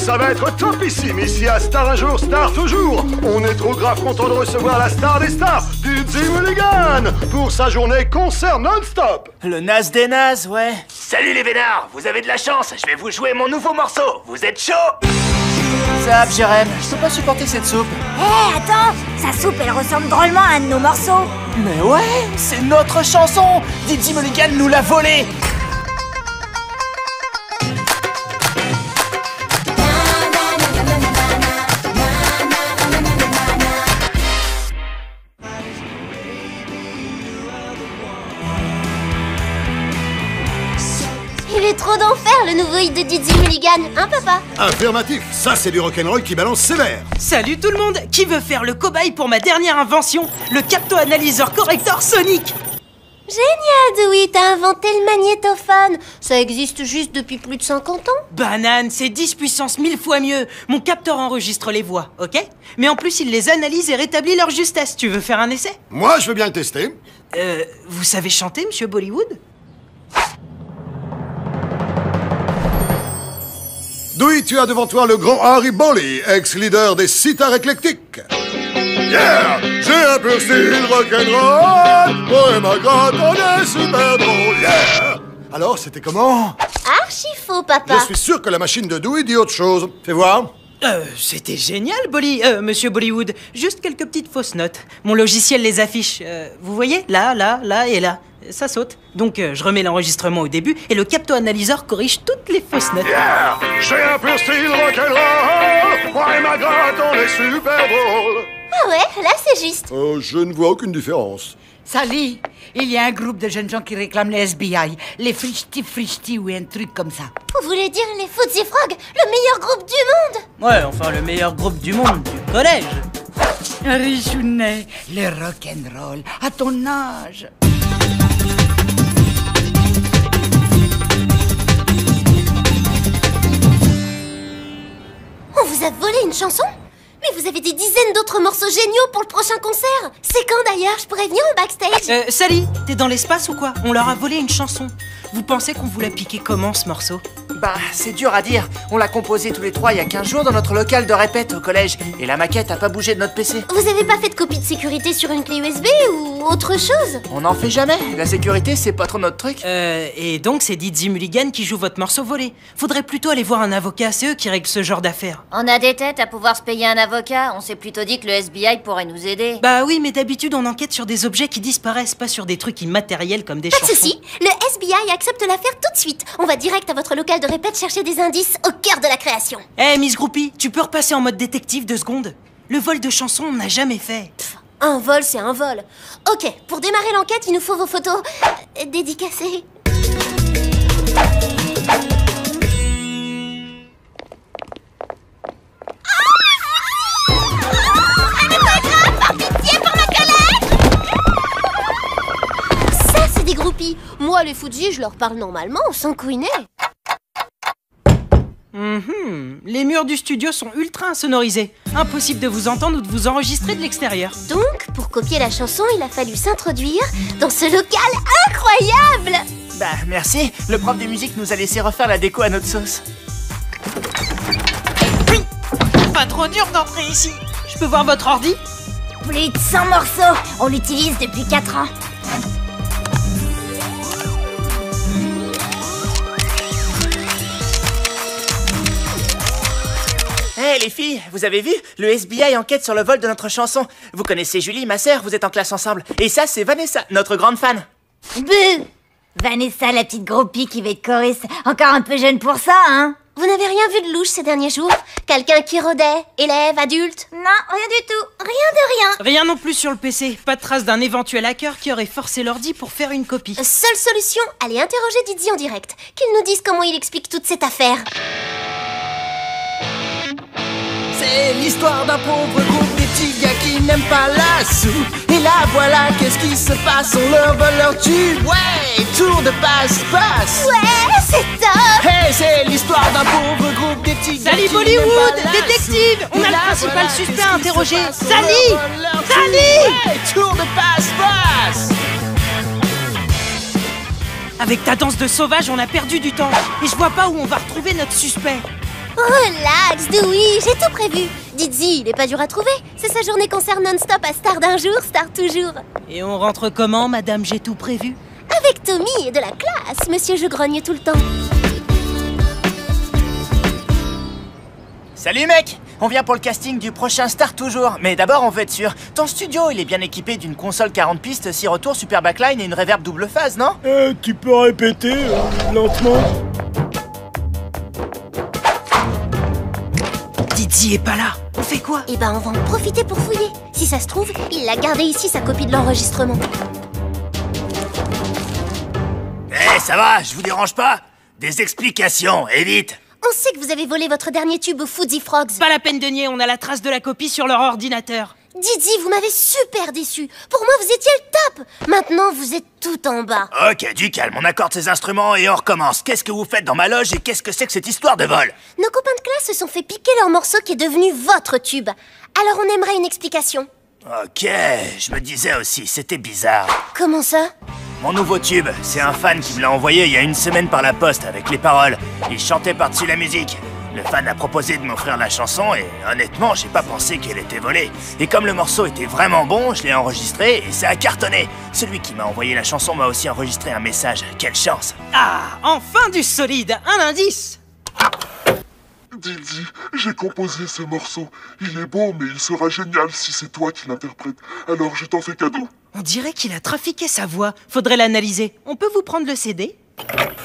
ça va être topissime ici à Star un jour, Star toujours. On est trop grave content de recevoir la star des stars, Dizzy Mulligan, pour sa journée concert non-stop. Le naze des nazes, ouais. Salut les vénards, vous avez de la chance, je vais vous jouer mon nouveau morceau. Vous êtes chaud? Zap, Jérém, je peux pas supporter cette soupe. Hé, attends, sa soupe, elle ressemble drôlement à un de nos morceaux. Mais ouais, c'est notre chanson. Dizzy Mulligan nous l'a volée. Il est trop d'enfer, le nouveau hit de Dizzy Mulligan, hein papa? Affirmatif, ça c'est du rock'n'roll qui balance sévère. Salut tout le monde! Qui veut faire le cobaye pour ma dernière invention, le capto-analyseur corrector sonique? Génial, Dewey, t'as inventé le magnétophone. Ça existe juste depuis plus de 50 ans. Banane, c'est 10 puissance 1000 fois mieux. Mon capteur enregistre les voix, ok? Mais en plus, il les analyse et rétablit leur justesse. Tu veux faire un essai? Moi je veux bien le tester. Vous savez chanter, monsieur Bollywood? Dewey, tu as devant toi le grand Harry Bolly, ex-leader des sitars éclectiques. Yeah! J'ai un pur style rock'n'roll. Oh et ma grotte, on est super drôle. Yeah! Alors, c'était comment? Archi faux, papa. Je suis sûr que la machine de Dewey dit autre chose. Fais voir. C'était génial, monsieur Bollywood. Juste quelques petites fausses notes. Mon logiciel les affiche. Vous voyez? Là, là, là et là. Ça saute. Donc, je remets l'enregistrement au début et le capto-analyseur corrige toutes les fausses notes. Yeah! J'ai un pur style rock'n'roll. Moi et ma grotte, on est super drôle. Ah ouais, là c'est juste. Je ne vois aucune différence. Sally, il y a un groupe de jeunes gens qui réclament les FBI, les Frichti ou un truc comme ça. Vous voulez dire les Footsy Frog, le meilleur groupe du monde? Ouais, enfin, le meilleur groupe du monde, du collège. Richounet, le rock'n'roll, à ton âge. On vous a volé une chanson? Mais vous avez des dizaines d'autres morceaux géniaux pour le prochain concert. C'est quand d'ailleurs? Je pourrais venir en backstage. Sally, t'es dans l'espace ou quoi? On leur a volé une chanson. Vous pensez qu'on vous l'a piqué comment, ce morceau? Bah, c'est dur à dire. On l'a composé tous les trois il y a 15 jours dans notre local de répète au collège. Et la maquette a pas bougé de notre PC. Vous avez pas fait de copie de sécurité sur une clé USB ou autre chose? On n'en fait jamais. La sécurité, c'est pas trop notre truc. Et donc c'est Dizzy Mulligan qui joue votre morceau volé. Faudrait plutôt aller voir un avocat, c'est eux qui règlent ce genre d'affaires. On a des têtes à pouvoir se payer un avocat. On s'est plutôt dit que le FBI pourrait nous aider. Bah oui, mais d'habitude on enquête sur des objets qui disparaissent, pas sur des trucs immatériels comme des chansons. Pas de soucis, le FBI accepte l'affaire tout de suite. On va direct à votre local de répète chercher des indices au cœur de la création. Miss Groupie, tu peux repasser en mode détective 2 secondes? Le vol de chansons, on n'a jamais fait. Un vol, c'est un vol. Ok, pour démarrer l'enquête, il nous faut vos photos dédicacées. Ça, c'est des groupies. Moi, les Footsy, je leur parle normalement, sans couiner. Les murs du studio sont ultra insonorisés. Impossible de vous entendre ou de vous enregistrer de l'extérieur. Donc, pour copier la chanson, il a fallu s'introduire dans ce local incroyable. Bah, merci. Le prof de musique nous a laissé refaire la déco à notre sauce. Oui. Pas trop dur d'entrer ici. Je peux voir votre ordi? Plus de 100 morceaux, on l'utilise depuis 4 ans. Hé les filles, vous avez vu? Le FBI enquête sur le vol de notre chanson. Vous connaissez Julie, ma sœur, vous êtes en classe ensemble. Et ça, c'est Vanessa, notre grande fan. Buh! Vanessa, la petite groupie qui va être choriste. Encore un peu jeune pour ça, hein? Vous n'avez rien vu de louche ces derniers jours? Quelqu'un qui rôdait? Élève, adulte? Non, rien du tout. Rien de rien. Rien non plus sur le PC. Pas de trace d'un éventuel hacker qui aurait forcé l'ordi pour faire une copie. Seule solution, allez interroger Dizzy en direct. Qu'il nous dise comment il explique toute cette affaire. C'est l'histoire d'un pauvre groupe, des petits gars qui n'aiment pas la soupe. Et là voilà, qu'est-ce qui se passe? On leur vole leur tube. Ouais, tour de passe-passe. Ouais, c'est top. Hey, c'est l'histoire d'un pauvre groupe, des petits gars Sally qui Bollywood, n'aiment pas la détective. soupe. On a Et le là, principal voilà, suspect qu'est-ce à qui se interroger. passe? On Sally, leur vole leur tube. Sally. Ouais, tour de passe-passe. Avec ta danse de sauvage, on a perdu du temps. Et je vois pas où on va retrouver notre suspect. Relax, Dewey, j'ai tout prévu. Didzy, il est pas dur à trouver. C'est sa journée concert non-stop à Star d'un jour, Star toujours. Et on rentre comment, madame, j'ai tout prévu? Avec Tommy et de la classe, monsieur je grogne tout le temps. Salut mec! On vient pour le casting du prochain Star Toujours. Mais d'abord, on veut être sûr. Ton studio, il est bien équipé d'une console 40 pistes, 6 retours, super backline et une reverb double phase, non? Tu peux répéter, lentement? Didzy est pas là. On fait quoi? Eh ben, on va en profiter pour fouiller. Si ça se trouve, il l'a gardé ici, sa copie de l'enregistrement. Eh, ça va, je vous dérange pas? Des explications, et vite! On sait que vous avez volé votre dernier tube aux Foodsy Frogs. Pas la peine de nier, on a la trace de la copie sur leur ordinateur. Didzy, vous m'avez super déçu. Pour moi, vous étiez le top. Maintenant, vous êtes tout en bas. Ok, du calme, on accorde ces instruments et on recommence. Qu'est-ce que vous faites dans ma loge et qu'est-ce que c'est que cette histoire de vol? Nos copains de classe se sont fait piquer leur morceau qui est devenu votre tube. Alors on aimerait une explication. Ok, je me disais aussi, c'était bizarre. Comment ça? Mon nouveau tube, c'est un fan qui me l'a envoyé il y a une semaine par la poste avec les paroles. Il chantait par-dessus la musique. Le fan a proposé de m'offrir la chanson et honnêtement, j'ai pas pensé qu'elle était volée. Et comme le morceau était vraiment bon, je l'ai enregistré et ça a cartonné. Celui qui m'a envoyé la chanson m'a aussi enregistré un message. Quelle chance! Ah, enfin du solide, un indice. Didzy, j'ai composé ce morceau. Il est beau, mais il sera génial si c'est toi qui l'interprètes. Alors je t'en fais cadeau. On dirait qu'il a trafiqué sa voix. Faudrait l'analyser. On peut vous prendre le CD?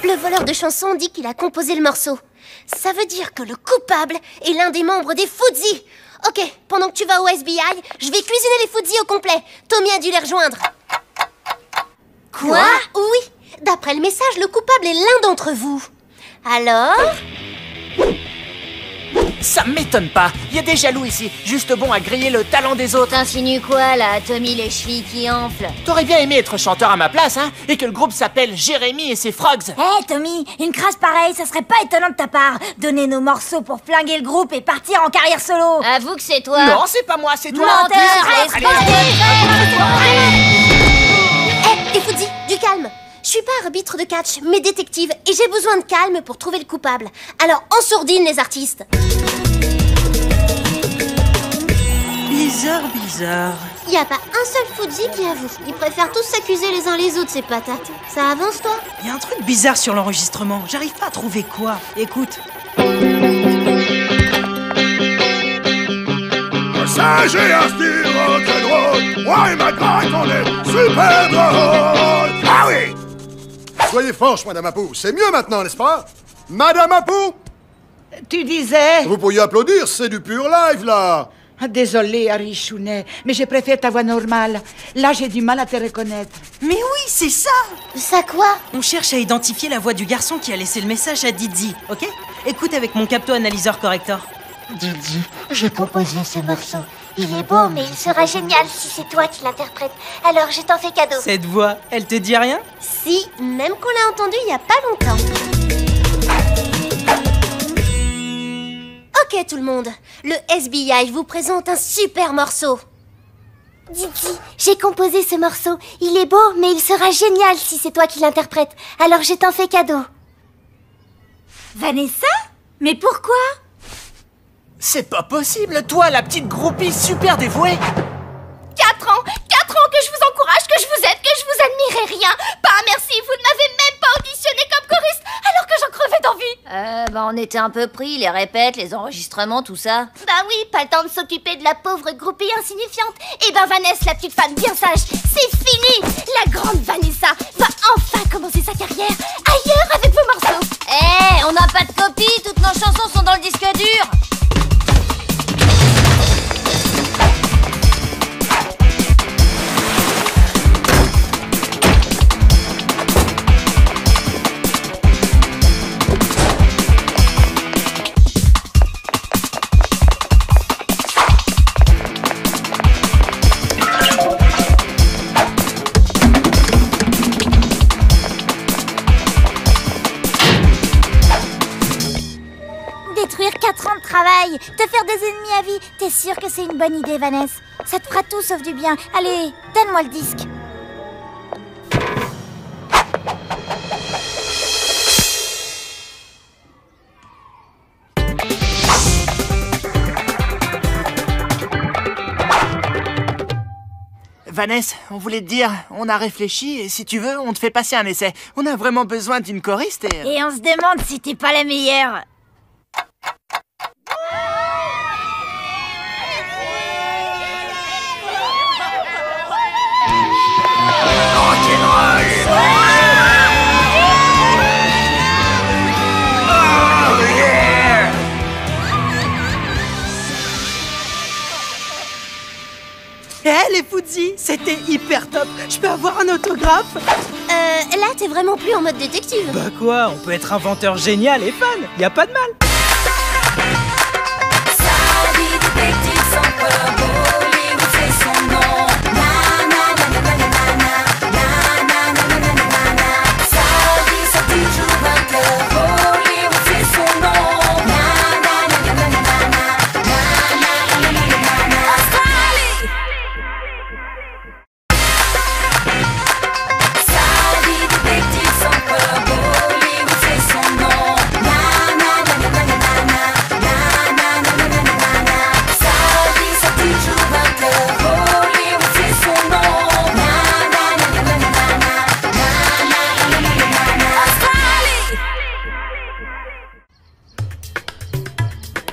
Le voleur de chansons dit qu'il a composé le morceau. Ça veut dire que le coupable est l'un des membres des Foodsy. Ok, pendant que tu vas au SBI, je vais cuisiner les Foodsy au complet. Tommy a dû les rejoindre. Quoi? Oui, d'après le message, le coupable est l'un d'entre vous. Alors? Ça m'étonne pas, il y a des jaloux ici, juste bon à griller le talent des autres. T'insinues quoi là, Tommy les chevilles qui enflent? T'aurais bien aimé être chanteur à ma place, hein? Et que le groupe s'appelle Jérémy et ses Frogs. Hé Tommy, une crasse pareille, ça serait pas étonnant de ta part. Donner nos morceaux pour flinguer le groupe et partir en carrière solo. Avoue que c'est toi. Non, c'est pas moi, c'est toi. Menteur, Hé, les Foodsy, du calme. Je suis pas arbitre de catch, mais détective, et j'ai besoin de calme pour trouver le coupable. Alors, en sourdine, les artistes. Bizarre. Y a pas un seul Foodsy qui avoue. Ils préfèrent tous s'accuser les uns les autres, ces patates. Ça avance, toi? Il y a un truc bizarre sur l'enregistrement. J'arrive pas à trouver quoi. Écoute. Ça, j'ai un style rock'n'roll. Moi et ma craque, on est super drôle. Ah oui! Soyez franche, Madame Apu, c'est mieux maintenant, n'est-ce pas? Madame Apu! Tu disais... Vous pourriez applaudir, c'est du pur live, là! Désolé, Harry Chounet, mais je préfère ta voix normale. Là, j'ai du mal à te reconnaître. Mais oui, c'est ça. Ça quoi? On cherche à identifier la voix du garçon qui a laissé le message à Didzy, ok? Écoute avec mon capto-analyseur corrector. Didzy, j'ai composé ce morceau. Il est beau, mais il sera génial si c'est toi qui l'interprètes. Alors je t'en fais cadeau. Cette voix, elle te dit rien? Si, même qu'on l'a entendu il y a pas longtemps. Ok tout le monde, le SBI vous présente un super morceau. Didzy, j'ai composé ce morceau. Il est beau, mais il sera génial si c'est toi qui l'interprètes. Alors je t'en fais cadeau. Vanessa? Mais pourquoi? C'est pas possible, toi, la petite groupie super dévouée. 4 ans que je vous encourage, que je vous aide, que je vous admire et rien. Pas un merci, vous ne m'avez même pas auditionné comme choriste alors que j'en crevais d'envie. On était un peu pris, les répètes, les enregistrements, tout ça. Bah oui, pas le temps de s'occuper de la pauvre groupie insignifiante. Et ben Vanessa, la petite femme bien sage, c'est fini. La grande Vanessa va enfin commencer sa carrière ailleurs avec vos morceaux. On n'a pas de copie, toutes nos chansons sont dans le disque dur. Détruire 4 ans de travail, te faire des ennemis à vie, t'es sûr que c'est une bonne idée, Vanessa? Ça te fera tout sauf du bien. Allez, donne-moi le disque. Vanessa, on voulait te dire, on a réfléchi et si tu veux, on te fait passer un essai. On a vraiment besoin d'une choriste et... Et on se demande si t'es pas la meilleure. Eh les Footsie, c'était hyper top. Je peux avoir un autographe? Là, t'es vraiment plus en mode détective. Bah quoi, on peut être inventeur génial et fan. Y a pas de mal.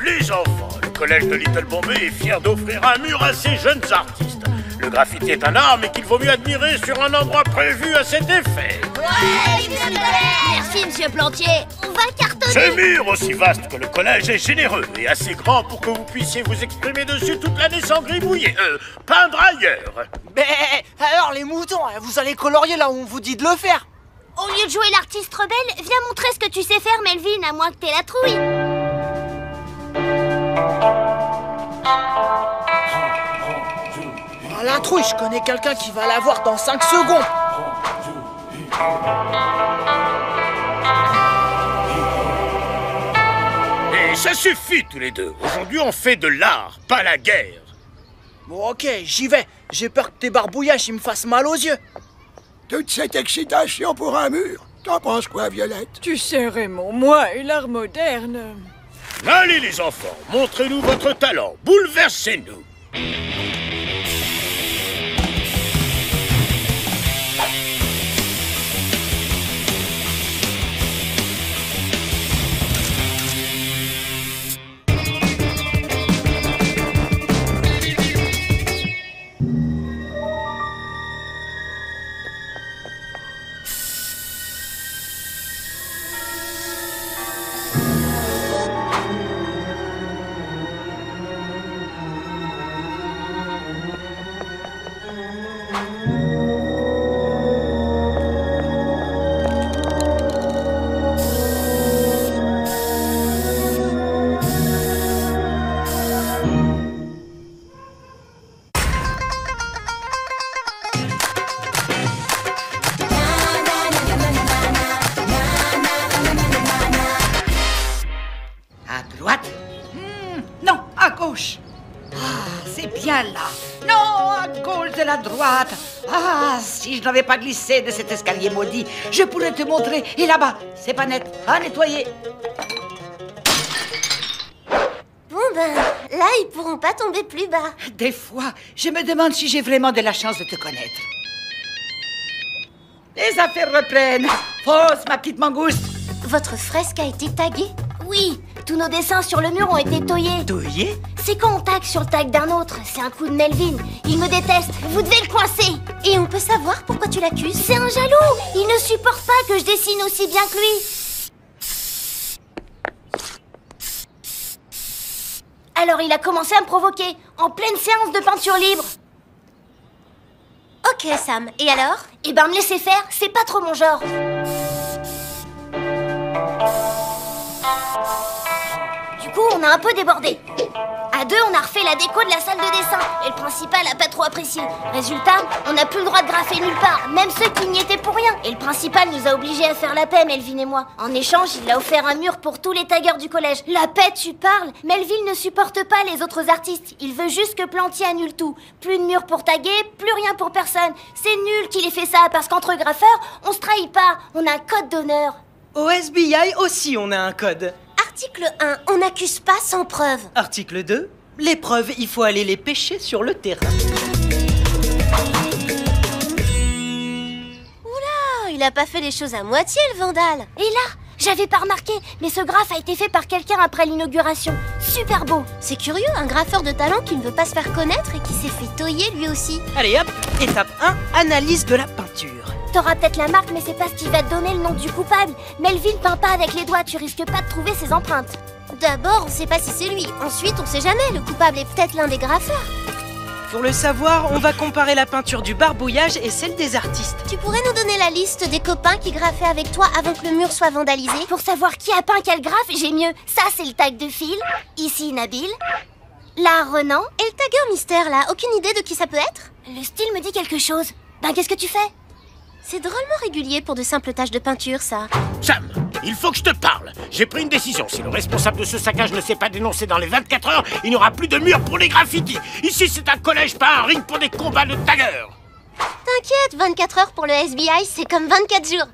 Les enfants, le collège de Little Bombay est fier d'offrir un mur à ces jeunes artistes. Le graffiti est un art, mais qu'il vaut mieux admirer sur un endroit prévu à cet effet. Merci, monsieur Plantier. On va cartonner. Ce mur, aussi vaste que le collège, est généreux et assez grand pour que vous puissiez vous exprimer dessus toute l'année sans gribouiller. Peindre ailleurs. Mais alors les moutons, vous allez colorier là où on vous dit de le faire. Au lieu de jouer l'artiste rebelle, viens montrer ce que tu sais faire, Melvin, à moins que t'aies la trouille. Oh, la trouille, je connais quelqu'un qui va l'avoir dans 5 secondes. Et ça suffit tous les deux. Aujourd'hui, on fait de l'art, pas la guerre. Bon, ok, j'y vais. J'ai peur que tes barbouillages ils me fassent mal aux yeux. Toute cette excitation pour un mur. T'en penses quoi, Violette? Tu sais, Raymond, moi et l'art moderne... Allez les enfants, montrez-nous votre talent, bouleversez-nous. Non, à gauche. Ah, c'est bien là. Non, à gauche de la droite. Ah, si je n'avais pas glissé de cet escalier maudit, je pourrais te montrer. Et là-bas, c'est pas net. À nettoyer. Bon ben, là, ils pourront pas tomber plus bas. Des fois, je me demande si j'ai vraiment de la chance de te connaître. Les affaires reprennent. Fausse, ma petite mangouste. Votre fresque a été taguée? Oui, tous nos dessins sur le mur ont été toyés. Toyé? C'est quand on tag sur le tag d'un autre. C'est un coup de Melvin. Il me déteste. Vous devez le coincer. Et on peut savoir pourquoi tu l'accuses? C'est un jaloux. Il ne supporte pas que je dessine aussi bien que lui. Alors il a commencé à me provoquer, en pleine séance de peinture libre. Ok Sam, et alors? Eh ben me laisser faire, c'est pas trop mon genre. Du coup, on a un peu débordé. À deux, on a refait la déco de la salle de dessin. Et le principal a pas trop apprécié. Résultat, on n'a plus le droit de graffer nulle part, même ceux qui n'y étaient pour rien. Et le principal nous a obligés à faire la paix, Melvin et moi. En échange, il a offert un mur pour tous les taggeurs du collège. La paix, tu parles? Melvin ne supporte pas les autres artistes. Il veut juste que Plantier annule tout. Plus de mur pour taguer, plus rien pour personne. C'est nul qu'il ait fait ça, parce qu'entre graffeurs, on se trahit pas. On a un code d'honneur. Au SBI aussi, on a un code. Article 1, on n'accuse pas sans preuve. Article 2, les preuves, il faut aller les pêcher sur le terrain. il a pas fait les choses à moitié, le vandale. Et là, j'avais pas remarqué, mais ce graphe a été fait par quelqu'un après l'inauguration. Super beau. C'est curieux, un graffeur de talent qui ne veut pas se faire connaître et qui s'est fait toyer lui aussi. Allez hop, étape 1, analyse de la peinture. T'auras peut-être la marque, mais c'est pas ce qui va te donner le nom du coupable. Melvin peint pas avec les doigts, tu risques pas de trouver ses empreintes. D'abord, on sait pas si c'est lui. Ensuite, on sait jamais, le coupable est peut-être l'un des graffeurs. Pour le savoir, on va comparer la peinture du barbouillage et celle des artistes. Tu pourrais nous donner la liste des copains qui graffaient avec toi avant que le mur soit vandalisé? Pour savoir qui a peint quel graphe, j'ai mieux. Ça, c'est le tag de Phil. Ici, Nabil. Là, Renan. Et le tagueur mystère, là, aucune idée de qui ça peut être? Le style me dit quelque chose. Ben, qu'est-ce que tu fais? C'est drôlement régulier pour de simples taches de peinture, ça. Sam, il faut que je te parle. J'ai pris une décision. Si le responsable de ce saccage ne s'est pas dénoncé dans les 24 heures, il n'y aura plus de mur pour les graffitis. Ici, c'est un collège, pas un ring pour des combats de taggeurs. T'inquiète, 24 heures pour le SBI, c'est comme 24 jours.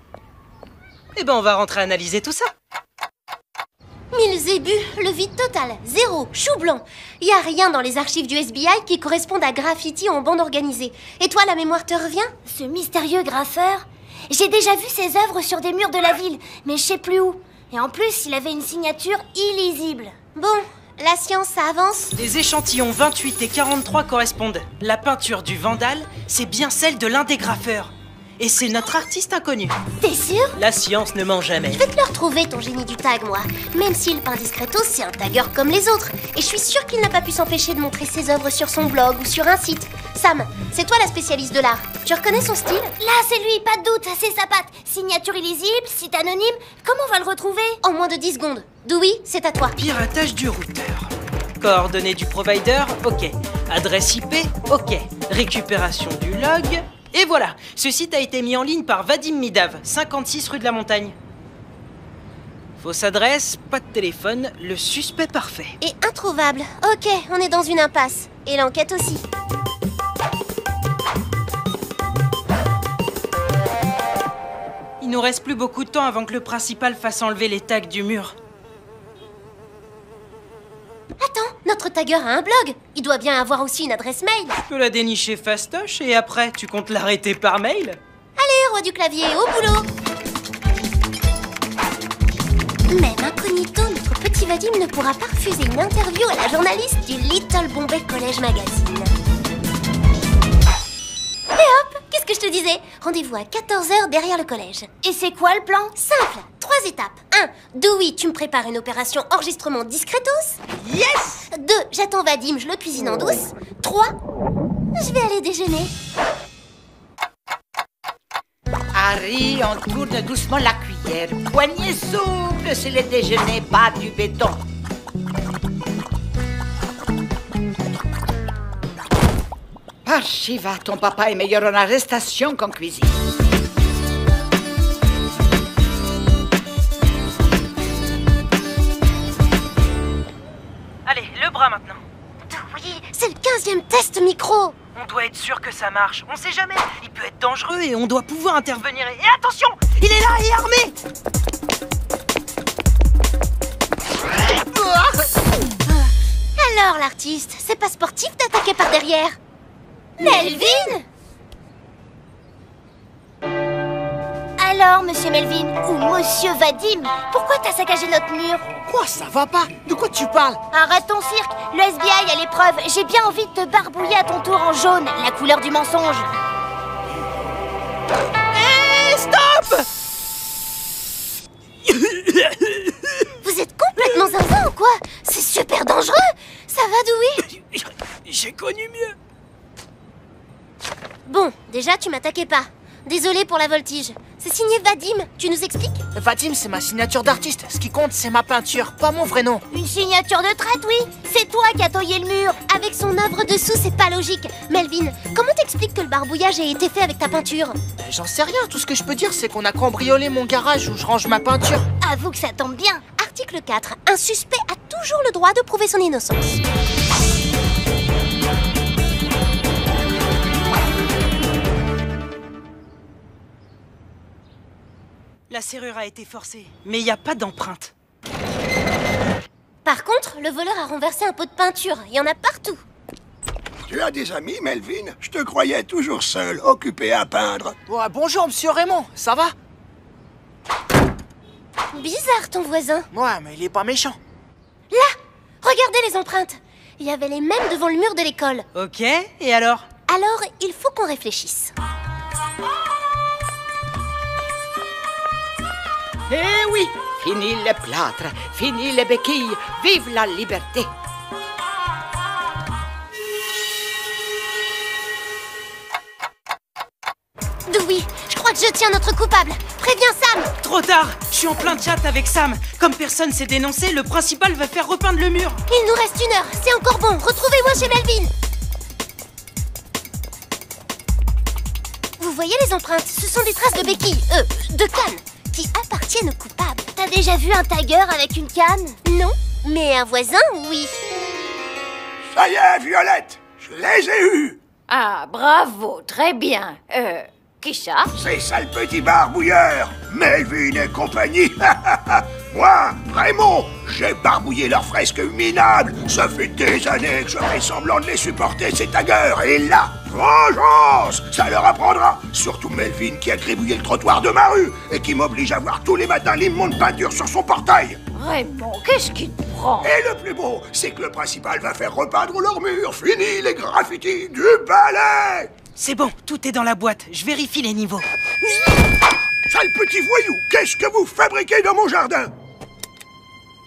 Eh ben, on va rentrer analyser tout ça. 1000 zébus, le vide total, 0, chou blanc. Y a rien dans les archives du SBI qui correspondent à graffiti en bande organisée. Et toi, la mémoire te revient? Ce mystérieux graffeur. J'ai déjà vu ses œuvres sur des murs de la ville, mais je sais plus où. Et en plus, il avait une signature illisible. Bon, la science, ça avance. Les échantillons 28 et 43 correspondent. La peinture du vandale, c'est bien celle de l'un des graffeurs. Et c'est notre artiste inconnu. T'es sûr? La science ne ment jamais. Je vais te le retrouver, ton génie du tag, moi. Même s'il peint discretos, c'est un tagueur comme les autres. Et je suis sûre qu'il n'a pas pu s'empêcher de montrer ses œuvres sur son blog ou sur un site. Sam, c'est toi la spécialiste de l'art. Tu reconnais son style? Là, c'est lui, pas de doute, c'est sa patte. Signature illisible, site anonyme. Comment on va le retrouver? En moins de 10 secondes. Dewey, c'est à toi. Piratage du routeur. Coordonnées du provider, ok. Adresse IP, ok. Récupération du log. Et voilà, ce site a été mis en ligne par Vadim Midav, 56 rue de la Montagne. Fausse adresse, pas de téléphone, le suspect parfait. Et introuvable. Ok, on est dans une impasse. Et l'enquête aussi. Il nous reste plus beaucoup de temps avant que le principal fasse enlever les tags du mur. Attends, notre tagueur a un blog. Il doit bien avoir aussi une adresse mail. Tu peux la dénicher fastoche et après, tu comptes l'arrêter par mail? Allez, roi du clavier, au boulot. Même incognito, notre petit Vadim ne pourra pas refuser une interview à la journaliste du Little Bombay College Magazine. Et hop, qu'est-ce que je te disais? Rendez-vous à 14h derrière le collège. Et c'est quoi le plan? Simple, 3 étapes. 1. Dewey, tu me prépares une opération enregistrement discretos. Yes! 2. J'attends Vadim, je le cuisine en douce. 3. Je vais aller déjeuner. Harry, on tourne doucement la cuillère. Poignée souple, c'est le déjeuner, pas du béton. Ah, Shiva, ton papa est meilleur en arrestation qu'en cuisine. Allez, le bras maintenant. Oui, c'est le 15e test micro. On doit être sûr que ça marche. On sait jamais. Il peut être dangereux et on doit pouvoir intervenir. Et attention, il est là et armé. Alors, l'artiste, c'est pas sportif d'attaquer par derrière. Melvin? Alors, monsieur Melvin, ou monsieur Vadim, pourquoi t'as saccagé notre mur? Quoi, ça va pas? De quoi tu parles? Arrête ton cirque, le SBI a l'épreuve. J'ai bien envie de te barbouiller à ton tour en jaune, la couleur du mensonge. Hé, stop! Vous êtes complètement zinzin ou quoi? C'est super dangereux. Ça va, Dewey? J'ai connu mieux. Bon, déjà, tu m'attaquais pas. Désolé pour la voltige. C'est signé Vadim, tu nous expliques? Vadim, c'est ma signature d'artiste. Ce qui compte, c'est ma peinture, pas mon vrai nom. Une signature de traite, oui. C'est toi qui as taillé le mur. Avec son œuvre dessous, c'est pas logique. Melvin, comment t'expliques que le barbouillage ait été fait avec ta peinture? J'en sais rien, tout ce que je peux dire, c'est qu'on a cambriolé mon garage où je range ma peinture. Avoue que ça tombe bien. Article 4. Un suspect a toujours le droit de prouver son innocence. La serrure a été forcée, mais il n'y a pas d'empreinte. Par contre, le voleur a renversé un pot de peinture. Il y en a partout. Tu as des amis, Melvin? Je te croyais toujours seul, occupé à peindre. Ouais, bonjour, monsieur Raymond, ça va? Bizarre, ton voisin. Ouais, mais il est pas méchant. Là! Regardez les empreintes. Il y avait les mêmes devant le mur de l'école. Ok, et alors? Alors, il faut qu'on réfléchisse. Eh oui, fini les plâtres, fini les béquilles, vive la liberté. Dewey, je crois que je tiens notre coupable. Préviens Sam. Trop tard, je suis en plein chat avec Sam. Comme personne s'est dénoncé, le principal va faire repeindre le mur. Il nous reste 1 heure, c'est encore bon. Retrouvez-moi chez Melvin. Vous voyez les empreintes? Ce sont des traces de béquilles, de cannes, qui appartiennent au coupable. T'as déjà vu un tiger avec une canne? Non, mais un voisin, oui. Ça y est, Violette, je les ai eus. Ah, bravo, très bien. Qui ça? C'est ça le petit barbouilleur, Melvin et compagnie. Moi, Raymond, j'ai barbouillé leurs fresques minables. Ça fait des années que je fais semblant de les supporter, ces taggers. Et là, vengeance, ça leur apprendra. Surtout Melvin qui a gribouillé le trottoir de ma rue et qui m'oblige à voir tous les matins l'immonde peinture sur son portail. Raymond, qu'est-ce qui te prend? Et le plus beau, c'est que le principal va faire repeindre leurs murs. Fini les graffitis du balai. C'est bon, tout est dans la boîte. Je vérifie les niveaux. Sale petit voyou, qu'est-ce que vous fabriquez dans mon jardin?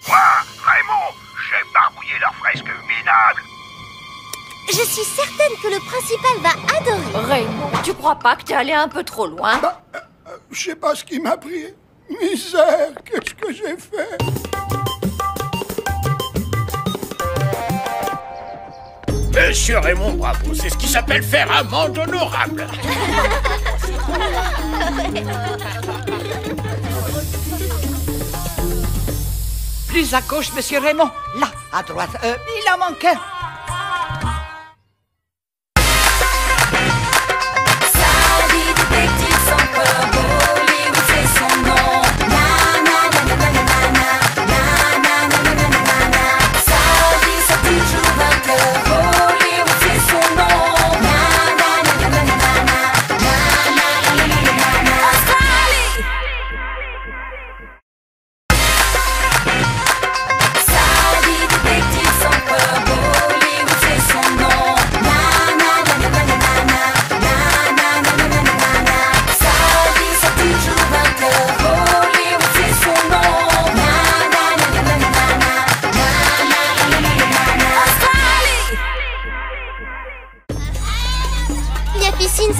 Moi, Raymond, j'ai barbouillé leurs fresques minables. Je suis certaine que le principal va adorer. Raymond, tu crois pas que t'es allé un peu trop loin? Je sais pas ce qui m'a pris. Misère, qu'est-ce que j'ai fait? Monsieur Raymond, bravo, c'est ce qui s'appelle faire amende honorable. Plus à gauche, monsieur Raymond. Là, à droite. Il en manque un.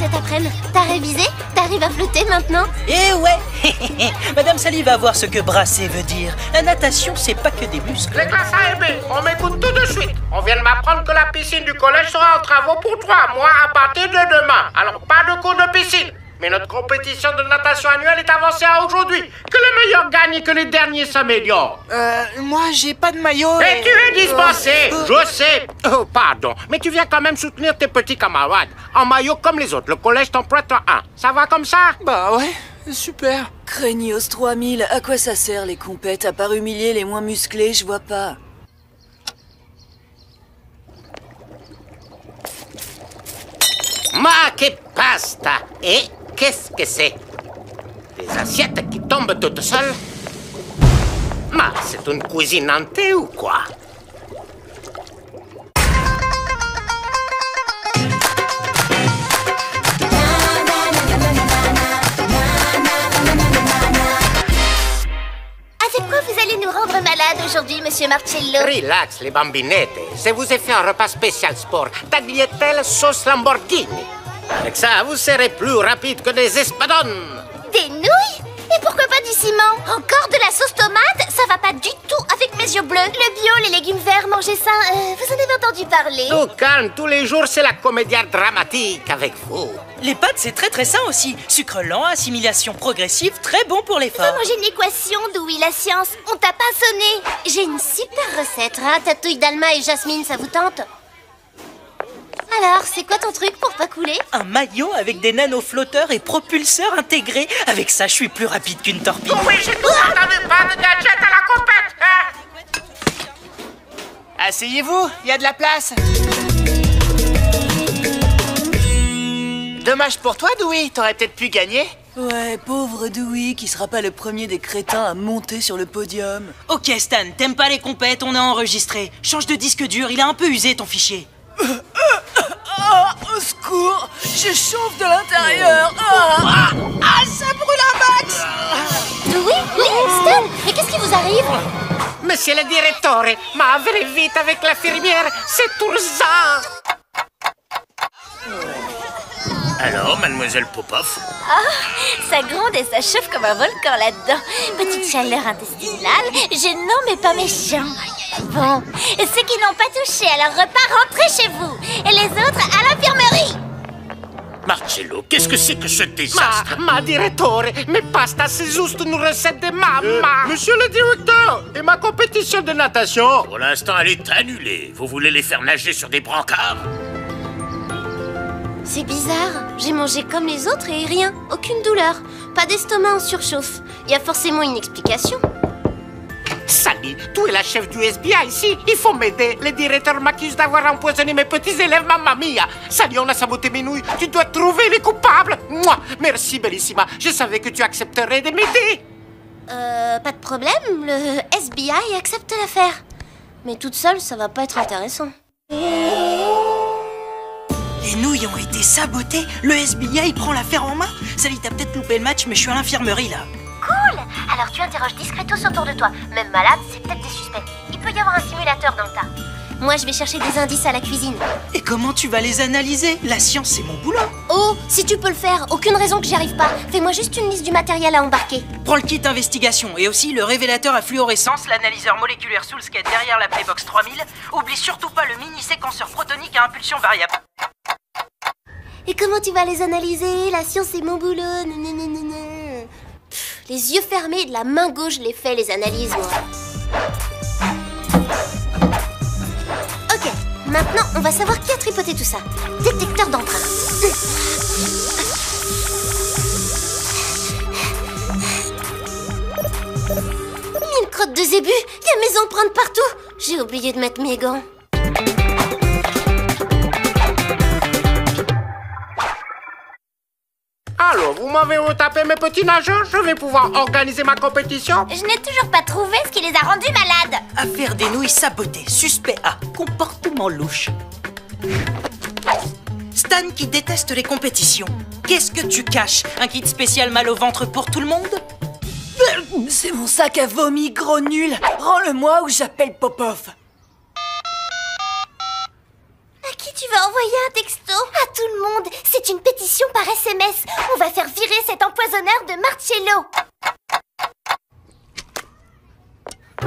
Cet après-midi. T'as révisé? T'arrives à flotter maintenant? Eh ouais. Madame Sally va voir ce que brasser veut dire. La natation, c'est pas que des muscles. Les classes A et B, on m'écoute tout de suite. On vient de m'apprendre que la piscine du collège sera en travaux pour 3 mois à partir de demain. Alors pas de cours de piscine. Mais notre compétition de natation annuelle est avancée à aujourd'hui. Que le meilleur gagne et que les derniers s'améliorent. Moi, j'ai pas de maillot. Et tu es dispensé, je sais. Oh, pardon, mais tu viens quand même soutenir tes petits camarades. En maillot comme les autres, le collège t'en prête un. Ça va comme ça? Bah ouais, super. Craignos 3000, à quoi ça sert les compètes? À part humilier les moins musclés, je vois pas. Ma che pasta! Et qu'est-ce que c'est? Des assiettes qui tombent toutes seules? Ma, c'est une cuisine hantée ou quoi? Avec quoi vous allez nous rendre malades aujourd'hui, monsieur Marcello? Relax, les bambinettes. Je vous ai fait un repas spécial sport. Tagliatelle sauce Lamborghini. Avec ça, vous serez plus rapide que des espadons. Des nouilles? Et pourquoi pas du ciment? Encore de la sauce tomate? Ça va pas du tout avec mes yeux bleus. Le bio, les légumes verts, manger ça, vous en avez entendu parler? Tout calme, tous les jours, c'est la comédia dramatique avec vous. Les pâtes, c'est très sain aussi. Sucre lent, assimilation progressive, très bon pour l'effort. Faut manger une équation, Dewey, la science. On t'a pas sonné. J'ai une super recette. Ratatouille d'Alma et Jasmine, ça vous tente? Alors, c'est quoi ton truc pour pas couler? Un maillot avec des nanoflotteurs et propulseurs intégrés. Avec ça, je suis plus rapide qu'une torpille. Oui, j'ai tout entendu, pas de gadget à la compète, hein? Asseyez-vous, il y a de la place. Dommage pour toi, Dewey. T'aurais peut-être pu gagner. Ouais, pauvre Dewey, qui sera pas le premier des crétins à monter sur le podium. Ok, Stan, t'aimes pas les compètes, on est enregistré. Change de disque dur, il a un peu usé ton fichier. Au secours, je chauffe de l'intérieur. Ça brûle un max. Oui, Stan, mais qu'est-ce qui vous arrive? Monsieur le direttore, ma allez vite avec l'infirmière, c'est Tourza. Alors, mademoiselle Popov? Ça gronde et ça chauffe comme un volcan là-dedans. Petite chaleur intestinale, gênant mais pas méchant. Bon, ceux qui n'ont pas touché à leur repas, rentrez chez vous. Et les autres, à l'infirmerie. Marcello, qu'est-ce que c'est que ce désastre? Ma direttore, mais pasta, c'est juste une recette de maman. Monsieur le directeur, et ma compétition de natation? Pour l'instant, elle est annulée. Vous voulez les faire nager sur des brancards? C'est bizarre, j'ai mangé comme les autres et rien, aucune douleur. Pas d'estomac en surchauffe. Il y a forcément une explication. Sally, tu es la chef du SBI ici. Il faut m'aider. Le directeur m'accuse d'avoir empoisonné mes petits élèves, mamma mia. Sally, on a saboté mes nouilles. Tu dois trouver les coupables. Moi, merci, bellissima. Je savais que tu accepterais de m'aider. Pas de problème. Le SBI accepte l'affaire. Mais toute seule, ça va pas être intéressant. Les nouilles ont été sabotées. Le SBI prend l'affaire en main. Sally, t'as peut-être loupé le match, mais je suis à l'infirmerie là. Cool. Alors tu interroges discretos autour de toi. Même malade, c'est peut-être des suspects. Il peut y avoir un simulateur dans le tas. Moi, je vais chercher des indices à la cuisine. Et comment tu vas les analyser? La science, c'est mon boulot. Oh, si tu peux le faire, aucune raison que j'y arrive pas. Fais-moi juste une liste du matériel à embarquer. Prends le kit investigation et aussi le révélateur à fluorescence, l'analyseur moléculaire sous le skate derrière la Playbox 3000. Oublie surtout pas le mini-séquenceur protonique à impulsion variable. Et comment tu vas les analyser? La science, c'est mon boulot. Les yeux fermés et de la main gauche, je les fais, les analyses, moi. Ok, maintenant, on va savoir qui a tripoté tout ça. Détecteur d'empreintes. Une crotte de zébu. Il y a mes empreintes partout. J'ai oublié de mettre mes gants. Alors, vous m'avez retapé mes petits nageurs? Je vais pouvoir organiser ma compétition? Je n'ai toujours pas trouvé ce qui les a rendus malades. Affaire des nouilles sabotées. Suspect A. Comportement louche. Stan qui déteste les compétitions. Qu'est-ce que tu caches? Un kit spécial mal au ventre pour tout le monde? C'est mon sac à vomi, gros nul. Rends-le-moi ou j'appelle Popov. À qui tu vas envoyer un texto? À tout le monde. C'est une pétition par SMS. On va faire virer cet empoisonneur de Marcello.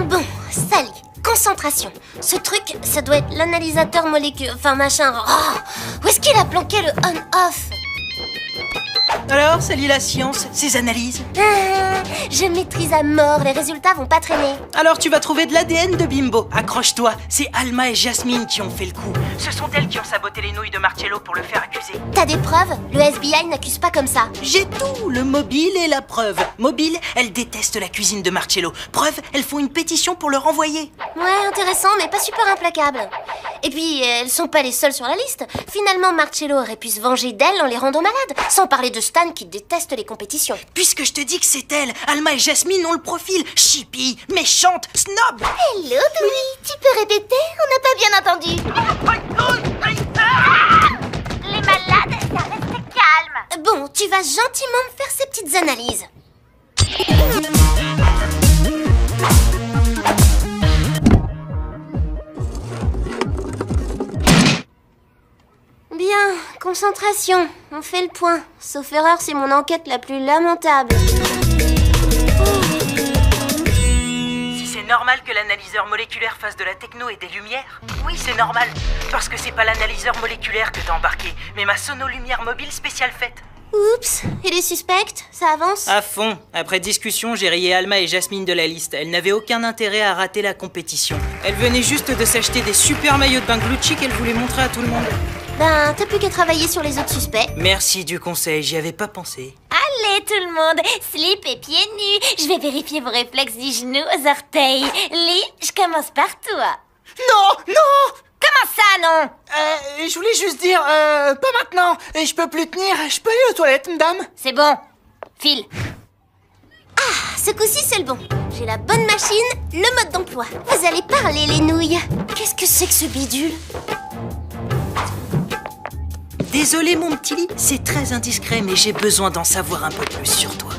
Bon, Sally, concentration. Ce truc, ça doit être l'analysateur moléculaire... Enfin, machin... Oh, où est-ce qu'il a planqué le on-off? Alors, Sally, la science, ses analyses? Je maîtrise à mort, les résultats vont pas traîner. Alors tu vas trouver de l'ADN de Bimbo. Accroche-toi, c'est Alma et Jasmine qui ont fait le coup. Ce sont elles qui ont saboté les nouilles de Marcello pour le faire accuser. T'as des preuves? Le FBI n'accuse pas comme ça. J'ai tout, le mobile et la preuve. Mobile, elle déteste la cuisine de Marcello. Preuve, elles font une pétition pour le renvoyer. Ouais, intéressant, mais pas super implacable. Et puis, elles sont pas les seules sur la liste. Finalement, Marcello aurait pu se venger d'elles en les rendant malades. Sans parler de Stan qui déteste les compétitions. Puisque je te dis que c'est elle, Alma et Jasmine ont le profil. Chippie, méchante, snob. Hello, Dewey. Tu peux répéter? On n'a pas bien entendu. Les malades, ça reste calme. Bon, tu vas gentiment me faire ces petites analyses. Bien, concentration. On fait le point. Sauf erreur, c'est mon enquête la plus lamentable. Si c'est normal que l'analyseur moléculaire fasse de la techno et des lumières? Oui, c'est normal. Parce que c'est pas l'analyseur moléculaire que t'as embarqué, mais ma sonolumière mobile spéciale faite. Oups, et les suspects, ça avance? À fond. Après discussion, j'ai rayé Alma et Jasmine de la liste. Elles n'avaient aucun intérêt à rater la compétition. Elles venaient juste de s'acheter des super maillots de bain Gucci qu'elles voulaient montrer à tout le monde. Ben, t'as plus qu'à travailler sur les autres suspects. Merci du conseil, j'y avais pas pensé. Allez tout le monde, slip et pieds nus. Je vais vérifier vos réflexes du genou aux orteils. Lee, je commence par toi. Non, non! Comment ça, non? Je voulais juste dire, pas maintenant. Et je peux plus tenir. Je peux aller aux toilettes, madame? C'est bon. File. Ah, ce coup-ci, c'est le bon. J'ai la bonne machine, le mode d'emploi. Vous allez parler, les nouilles. Qu'est-ce que c'est que ce bidule? Désolé, mon petit lit, c'est très indiscret, mais j'ai besoin d'en savoir un peu plus sur toi.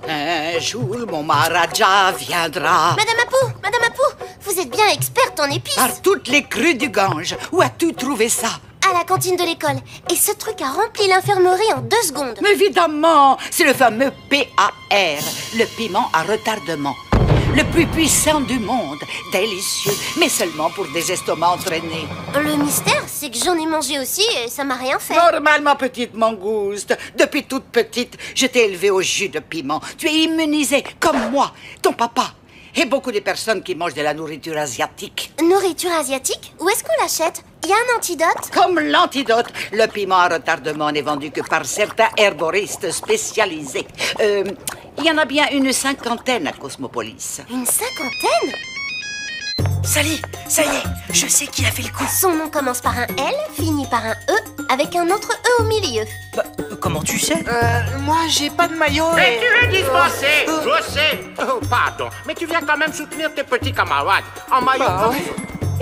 Un jour, mon Maharaja viendra. Madame Apou, vous êtes bien experte en épices. Par toutes les crues du Gange. Où as-tu trouvé ça? À la cantine de l'école. Et ce truc a rempli l'infirmerie en 2 secondes. Mais évidemment, c'est le fameux PAR, le piment à retardement. Le plus puissant du monde, délicieux, mais seulement pour des estomacs entraînés. Le mystère, c'est que j'en ai mangé aussi et ça m'a rien fait. Normal, ma petite mangouste. Depuis toute petite, je t'ai élevée au jus de piment. Tu es immunisée, comme moi, ton papa. Et beaucoup de personnes qui mangent de la nourriture asiatique. Nourriture asiatique? Où est-ce qu'on l'achète? Il y a un antidote? Comme l'antidote, le piment à retardement n'est vendu que par certains herboristes spécialisés. Il y en a bien une 50aine à Cosmopolis. Une 50aine? Sally, ça y est, je sais qui a fait le coup. Son nom commence par un L, finit par un E, avec un autre E au milieu. Bah, comment tu sais? Moi, j'ai pas de maillot Mais tu es dispensé, je sais. Oh, pardon, mais tu viens quand même soutenir tes petits camarades. En maillot comme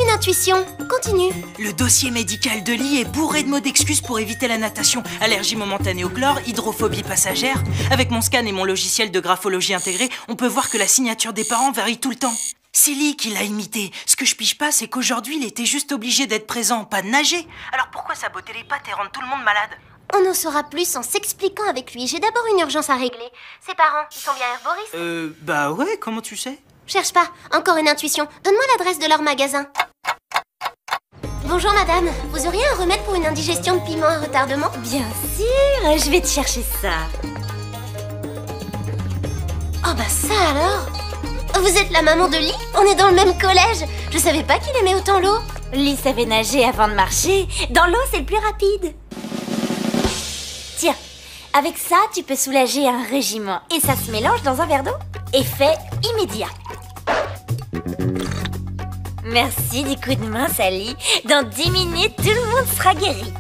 Une intuition, continue. Le dossier médical de Lee est bourré de mots d'excuses pour éviter la natation. Allergie momentanée au chlore, hydrophobie passagère. Avec mon scan et mon logiciel de graphologie intégré, on peut voir que la signature des parents varie tout le temps. C'est Lee qui l'a imité. Ce que je pige pas, c'est qu'aujourd'hui, il était juste obligé d'être présent, pas de nager. Alors pourquoi saboter les pattes et rendre tout le monde malade? On en saura plus en s'expliquant avec lui. J'ai d'abord une urgence à régler. Ses parents, ils sont bien herboristes? Bah ouais, comment tu sais? Cherche pas, encore une intuition. Donne-moi l'adresse de leur magasin. Bonjour madame, vous auriez un remède pour une indigestion de piment à retardement? Bien sûr, je vais te chercher ça. Oh bah ça alors? Vous êtes la maman de Lee? On est dans le même collège. Je savais pas qu'il aimait autant l'eau. Lee savait nager avant de marcher. Dans l'eau, c'est le plus rapide. Tiens, avec ça, tu peux soulager un régiment. Et ça se mélange dans un verre d'eau. Effet immédiat. Merci du coup de main, Sally. Dans 10 minutes, tout le monde sera guéri.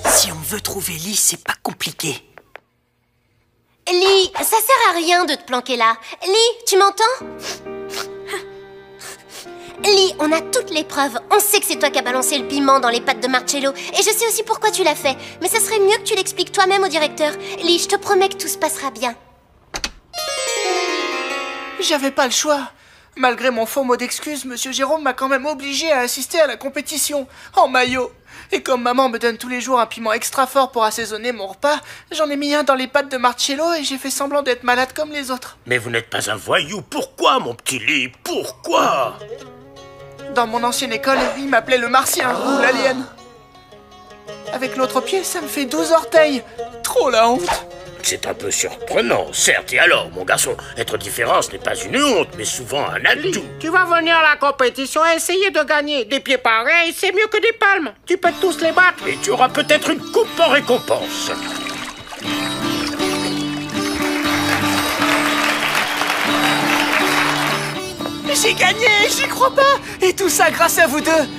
Si on veut trouver Lee, c'est pas compliqué. Lee, ça sert à rien de te planquer là. Lee, tu m'entends? Lee, on a toutes les preuves. On sait que c'est toi qui as balancé le piment dans les pattes de Marcello. Et je sais aussi pourquoi tu l'as fait. Mais ça serait mieux que tu l'expliques toi-même au directeur. Lee, je te promets que tout se passera bien. J'avais pas le choix. Malgré mon faux mot d'excuse, Monsieur Jérôme m'a quand même obligé à assister à la compétition, en maillot. Et comme maman me donne tous les jours un piment extra fort pour assaisonner mon repas, j'en ai mis un dans les pattes de Marcello et j'ai fait semblant d'être malade comme les autres. Mais vous n'êtes pas un voyou, pourquoi mon petit Lee? Pourquoi? Dans mon ancienne école, il m'appelait le martien ou l'alien. Avec l'autre pied, ça me fait 12 orteils. Trop la honte. C'est un peu surprenant, certes. Et alors, mon garçon, être différent, ce n'est pas une honte, mais souvent un atout. Tu vas venir à la compétition et essayer de gagner. Des pieds pareils, c'est mieux que des palmes. Tu peux tous les battre. Et tu auras peut-être une coupe en récompense. J'ai gagné, j'y crois pas. Et tout ça grâce à vous deux.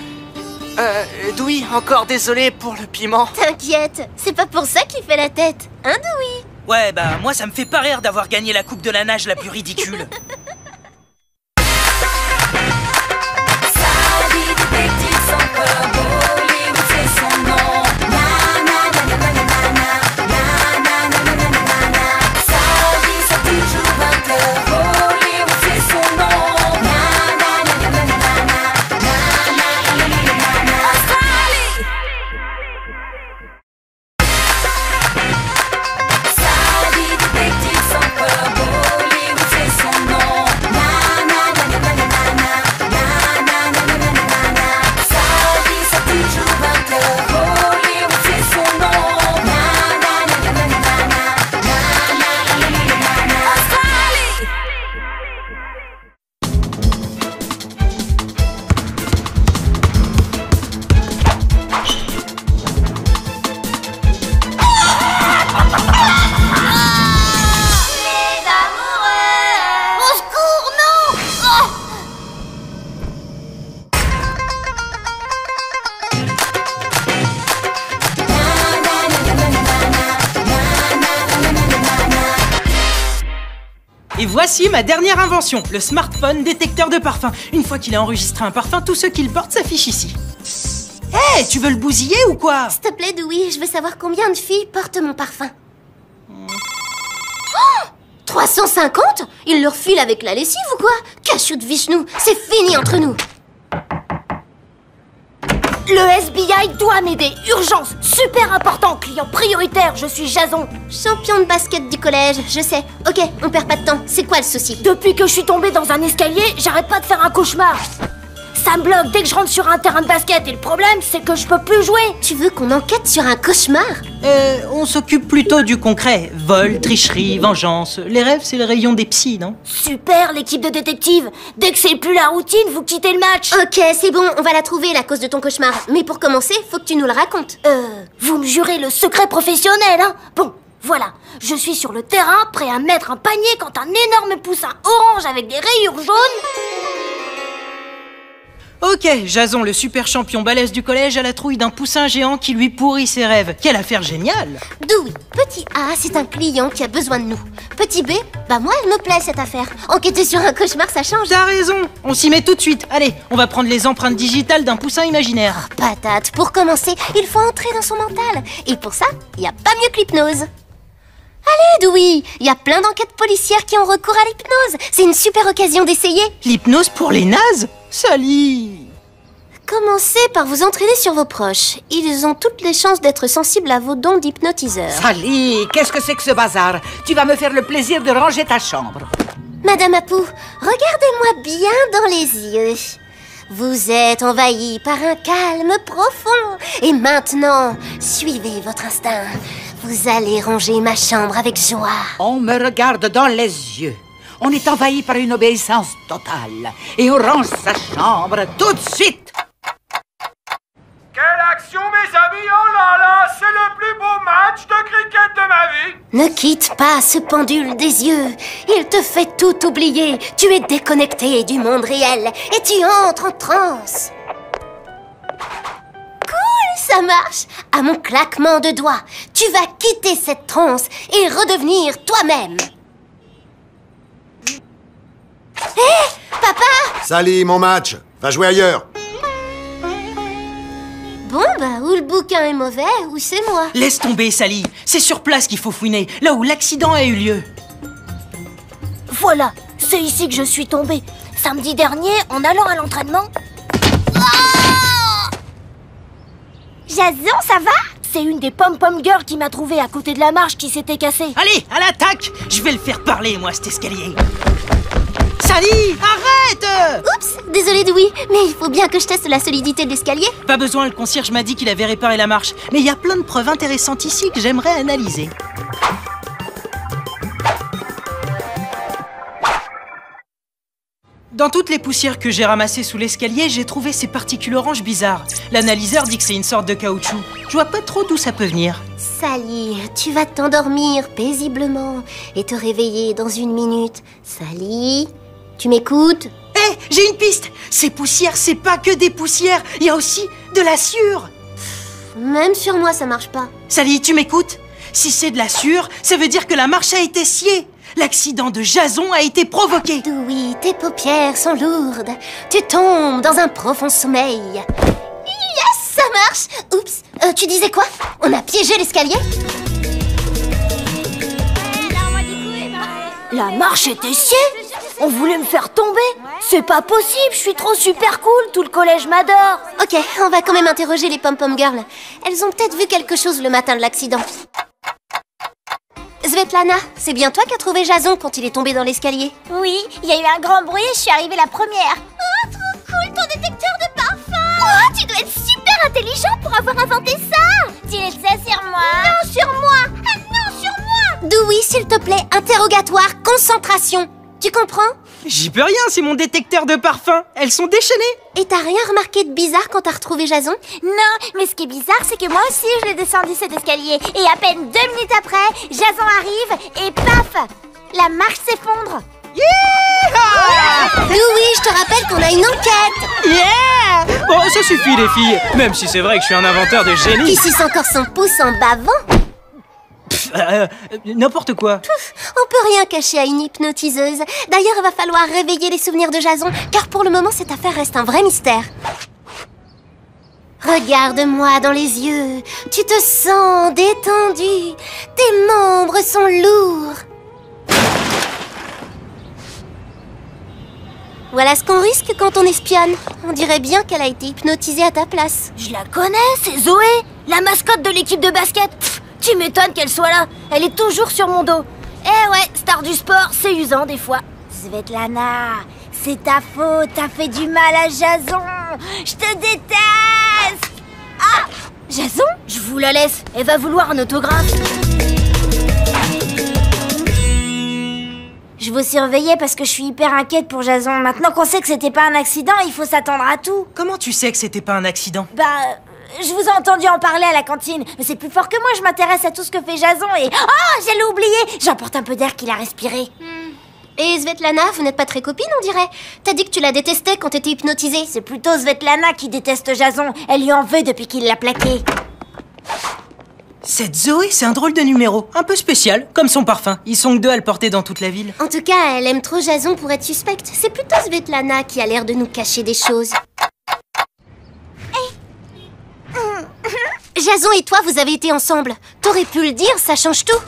Dewey, encore désolé pour le piment. T'inquiète, c'est pas pour ça qu'il fait la tête. Hein, Dewey? Ouais, bah moi ça me fait pas rire d'avoir gagné la coupe de la nage la plus ridicule. Sally, détective sans peur, Bollywood c'est son nom. Et voici ma dernière invention, le smartphone détecteur de parfum. Une fois qu'il a enregistré un parfum, tous ceux qu'il porte s'affichent ici. Hé, hey, tu veux le bousiller ou quoi? S'il te plaît, Dewey, je veux savoir combien de filles portent mon parfum. 350? Il leur file avec la lessive ou quoi? Cachou de Vishnu, c'est fini entre nous. Le SBI doit m'aider, urgence, super important, client prioritaire, je suis Jason. Champion de basket du collège, je sais. Ok, on perd pas de temps, c'est quoi le souci? Depuis que je suis tombée dans un escalier, j'arrête pas de faire un cauchemar. Ça me bloque dès que je rentre sur un terrain de basket et le problème, c'est que je peux plus jouer. Tu veux qu'on enquête sur un cauchemar? On s'occupe plutôt du concret. Vol, tricherie, vengeance. Les rêves, c'est le rayon des psys, non? Super, l'équipe de détectives. Dès que c'est plus la routine, vous quittez le match. Ok, c'est bon, on va la trouver, la cause de ton cauchemar. Mais pour commencer, faut que tu nous le racontes. Vous me jurez le secret professionnel, hein? Bon, voilà. Je suis sur le terrain, prêt à mettre un panier quand un énorme poussin orange avec des rayures jaunes... Ok, Jason, le super champion balèze du collège, a la trouille d'un poussin géant qui lui pourrit ses rêves. Quelle affaire géniale! Dewey, petit A, c'est un client qui a besoin de nous. Petit B, bah moi, elle me plaît cette affaire. Enquêter sur un cauchemar, ça change. T'as raison, on s'y met tout de suite. Allez, on va prendre les empreintes digitales d'un poussin imaginaire. Oh, patate, pour commencer, il faut entrer dans son mental. Et pour ça, il n'y a pas mieux que l'hypnose. Allez, Dewey, il y a plein d'enquêtes policières qui ont recours à l'hypnose. C'est une super occasion d'essayer. L'hypnose pour les nazes? Sally! Commencez par vous entraîner sur vos proches. Ils ont toutes les chances d'être sensibles à vos dons d'hypnotiseur. Sally, qu'est-ce que c'est que ce bazar? Tu vas me faire le plaisir de ranger ta chambre. Madame Apu, regardez-moi bien dans les yeux. Vous êtes envahi par un calme profond. Et maintenant, suivez votre instinct. Vous allez ranger ma chambre avec joie. On me regarde dans les yeux. On est envahi par une obéissance totale. Et on range sa chambre tout de suite. Quelle action, mes amis! Oh là là, c'est le plus beau match de cricket de ma vie! Ne quitte pas ce pendule des yeux. Il te fait tout oublier. Tu es déconnecté du monde réel et tu entres en transe. Cool, ça marche. À mon claquement de doigts, tu vas quitter cette transe et redevenir toi-même. Hé, papa! Sally, mon match. Va jouer ailleurs. Bon, bah, ou le bouquin est mauvais, ou c'est moi. Laisse tomber, Sally. C'est sur place qu'il faut fouiner, là où l'accident a eu lieu. Voilà, c'est ici que je suis tombée. Samedi dernier, en allant à l'entraînement... Jason, ça va? C'est une des pom-pom girls qui m'a trouvée à côté de la marche qui s'était cassée. Allez, à l'attaque! Je vais le faire parler, moi, cet escalier. Sally, arrête! Oups, désolé Dewey, mais il faut bien que je teste la solidité de l'escalier. Pas besoin, le concierge m'a dit qu'il avait réparé la marche. Mais il y a plein de preuves intéressantes ici que j'aimerais analyser. Dans toutes les poussières que j'ai ramassées sous l'escalier, j'ai trouvé ces particules oranges bizarres. L'analyseur dit que c'est une sorte de caoutchouc. Je vois pas trop d'où ça peut venir. Sally, tu vas t'endormir paisiblement et te réveiller dans 1 minute. Sally, tu m'écoutes? Hé, j'ai une piste! Ces poussières, c'est pas que des poussières, il y a aussi de la sueur! Même sur moi, ça marche pas. Sally, tu m'écoutes? Si c'est de la sueur, ça veut dire que la marche a été sciée! L'accident de Jason a été provoqué! Oui, tes paupières sont lourdes. Tu tombes dans un profond sommeil. Yes, ça marche! Oups, tu disais quoi? On a piégé l'escalier? La marche était sciée? On voulait me faire tomber? C'est pas possible, je suis trop super cool, tout le collège m'adore. Ok, on va quand même interroger les pom-pom girls. Elles ont peut-être vu quelque chose le matin de l'accident. Svetlana, c'est bien toi qui as trouvé Jason quand il est tombé dans l'escalier? Oui, il y a eu un grand bruit et je suis arrivée la première. Oh, trop cool, ton détecteur de parfum! Oh, tu dois être super intelligent pour avoir inventé ça! Tu le sais sur moi? Non, sur moi! Ah non, sur moi! Dewey, s'il te plaît, interrogatoire, concentration. Tu comprends? J'y peux rien, c'est mon détecteur de parfum. Elles sont déchaînées. Et t'as rien remarqué de bizarre quand t'as retrouvé Jason? Non, mais ce qui est bizarre, c'est que moi aussi, je l'ai descendu cet escalier. Et à peine 2 minutes après, Jason arrive et paf! La marche s'effondre. Yeah! Oui, je te rappelle qu'on a une enquête. Yeah! Bon, ça suffit les filles. Même si c'est vrai que je suis un inventeur de génie. Qui suce encore son pouce en bavant? N'importe quoi. On peut rien cacher à une hypnotiseuse. D'ailleurs, il va falloir réveiller les souvenirs de Jason, car pour le moment, cette affaire reste un vrai mystère. Regarde-moi dans les yeux. Tu te sens détendu. Tes membres sont lourds. Voilà ce qu'on risque quand on espionne. On dirait bien qu'elle a été hypnotisée à ta place. Je la connais, c'est Zoé, la mascotte de l'équipe de basket. Pff, tu m'étonnes qu'elle soit là. Elle est toujours sur mon dos. Eh ouais, star du sport, c'est usant des fois. Svetlana, c'est ta faute, t'as fait du mal à Jason. Je te déteste. Ah, Jason, je vous la laisse. Elle va vouloir un autographe. Je vous surveillais parce que je suis hyper inquiète pour Jason. Maintenant qu'on sait que c'était pas un accident, il faut s'attendre à tout. Comment tu sais que c'était pas un accident? Je vous ai entendu en parler à la cantine. Mais c'est plus fort que moi, je m'intéresse à tout ce que fait Jason et... Oh, j'allais oublier. J'emporte un peu d'air qu'il a respiré. Et Svetlana, vous n'êtes pas très copines, on dirait. T'as dit que tu la détestais quand t'étais hypnotisée. C'est plutôt Svetlana qui déteste Jason. Elle lui en veut depuis qu'il l'a plaqué. Cette Zoé, c'est un drôle de numéro. Un peu spécial, comme son parfum. Ils sont que deux à le porter dans toute la ville. En tout cas, elle aime trop Jason pour être suspecte. C'est plutôt Svetlana qui a l'air de nous cacher des choses. Jason et toi, vous avez été ensemble. T'aurais pu le dire, ça change tout.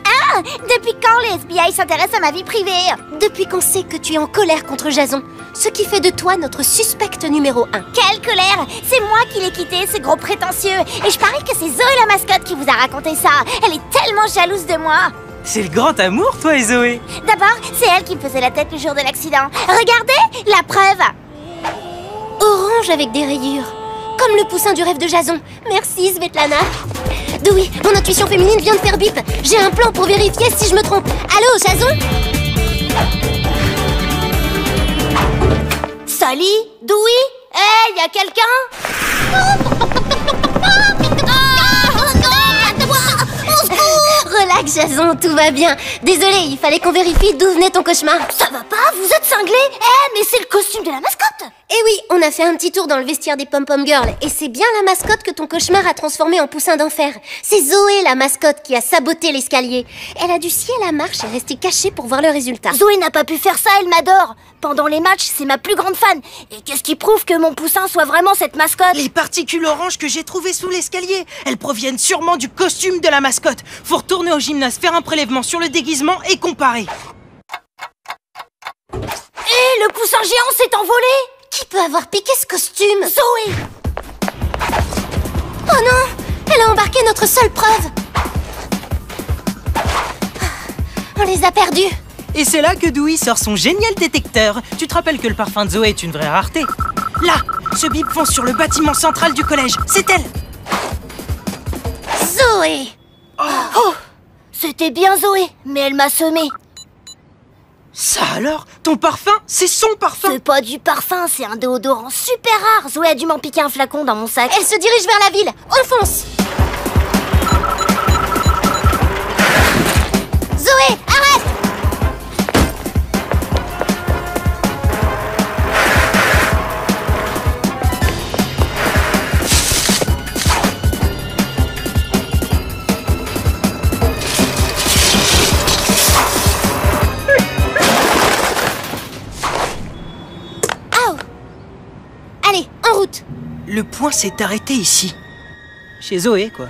Ah, depuis quand les FBI s'intéressent à ma vie privée? Depuis qu'on sait que tu es en colère contre Jason. Ce qui fait de toi notre suspecte numéro 1. Quelle colère! C'est moi qui l'ai quitté, ce gros prétentieux. Et je parie que c'est Zoé la mascotte qui vous a raconté ça. Elle est tellement jalouse de moi. C'est le grand amour, toi et Zoé. D'abord, c'est elle qui me faisait la tête le jour de l'accident. Regardez, la preuve. Orange avec des rayures. Comme le poussin du rêve de Jason. Merci, Svetlana. Dewey, mon intuition féminine vient de faire bip. J'ai un plan pour vérifier si je me trompe. Allô, Jason? Sally? Dewey? Hé, y a quelqu'un? Relax, Jason, tout va bien. Désolé, il fallait qu'on vérifie d'où venait ton cauchemar. Ça va pas? Vous êtes cinglé? Mais c'est le costume de la mascotte. Eh oui, on a fait un petit tour dans le vestiaire des Pom-Pom Girls. Et c'est bien la mascotte que ton cauchemar a transformée en poussin d'enfer. C'est Zoé, la mascotte, qui a saboté l'escalier. Elle a dû scier la marche et rester cachée pour voir le résultat. Zoé n'a pas pu faire ça, elle m'adore. Pendant les matchs, c'est ma plus grande fan. Et qu'est-ce qui prouve que mon poussin soit vraiment cette mascotte? Les particules oranges que j'ai trouvées sous l'escalier. Elles proviennent sûrement du costume de la mascotte. Faut retourner au gymnase, faire un prélèvement sur le déguisement et comparer. Le poussin géant s'est envolé. Qui peut avoir piqué ce costume? Zoé. Oh non, elle a embarqué notre seule preuve. On les a perdus. Et c'est là que Dewey sort son génial détecteur. Tu te rappelles que le parfum de Zoé est une vraie rareté. Là, ce bip fonce sur le bâtiment central du collège. C'est elle. Zoé. Oh, c'était bien Zoé, mais elle m'a semé. Ça alors? Ton parfum? C'est son parfum? C'est pas du parfum, c'est un déodorant super rare. Zoé a dû m'en piquer un flacon dans mon sac. Elle se dirige vers la ville. On fonce. Zoé, arrête! Allez, en route. Le point s'est arrêté ici. Chez Zoé, quoi.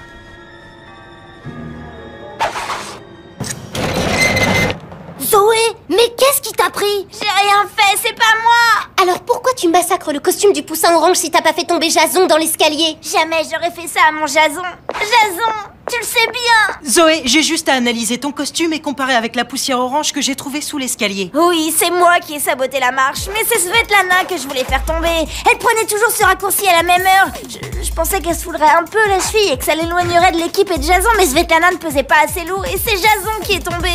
Zoé, mais qu'est-ce qui t'a pris? J'ai rien fait, c'est pas moi. Alors pourquoi tu massacres le costume du poussin orange si t'as pas fait tomber Jason dans l'escalier? Jamais j'aurais fait ça à mon Jason. Jason, tu le sais bien. Zoé, j'ai juste à analyser ton costume et comparer avec la poussière orange que j'ai trouvée sous l'escalier. Oui, c'est moi qui ai saboté la marche, mais c'est Svetlana que je voulais faire tomber. Elle prenait toujours ce raccourci à la même heure. Je pensais qu'elle se foulerait un peu la cheville et que ça l'éloignerait de l'équipe et de Jason, mais Svetlana ne pesait pas assez lourd et c'est Jason qui est tombé.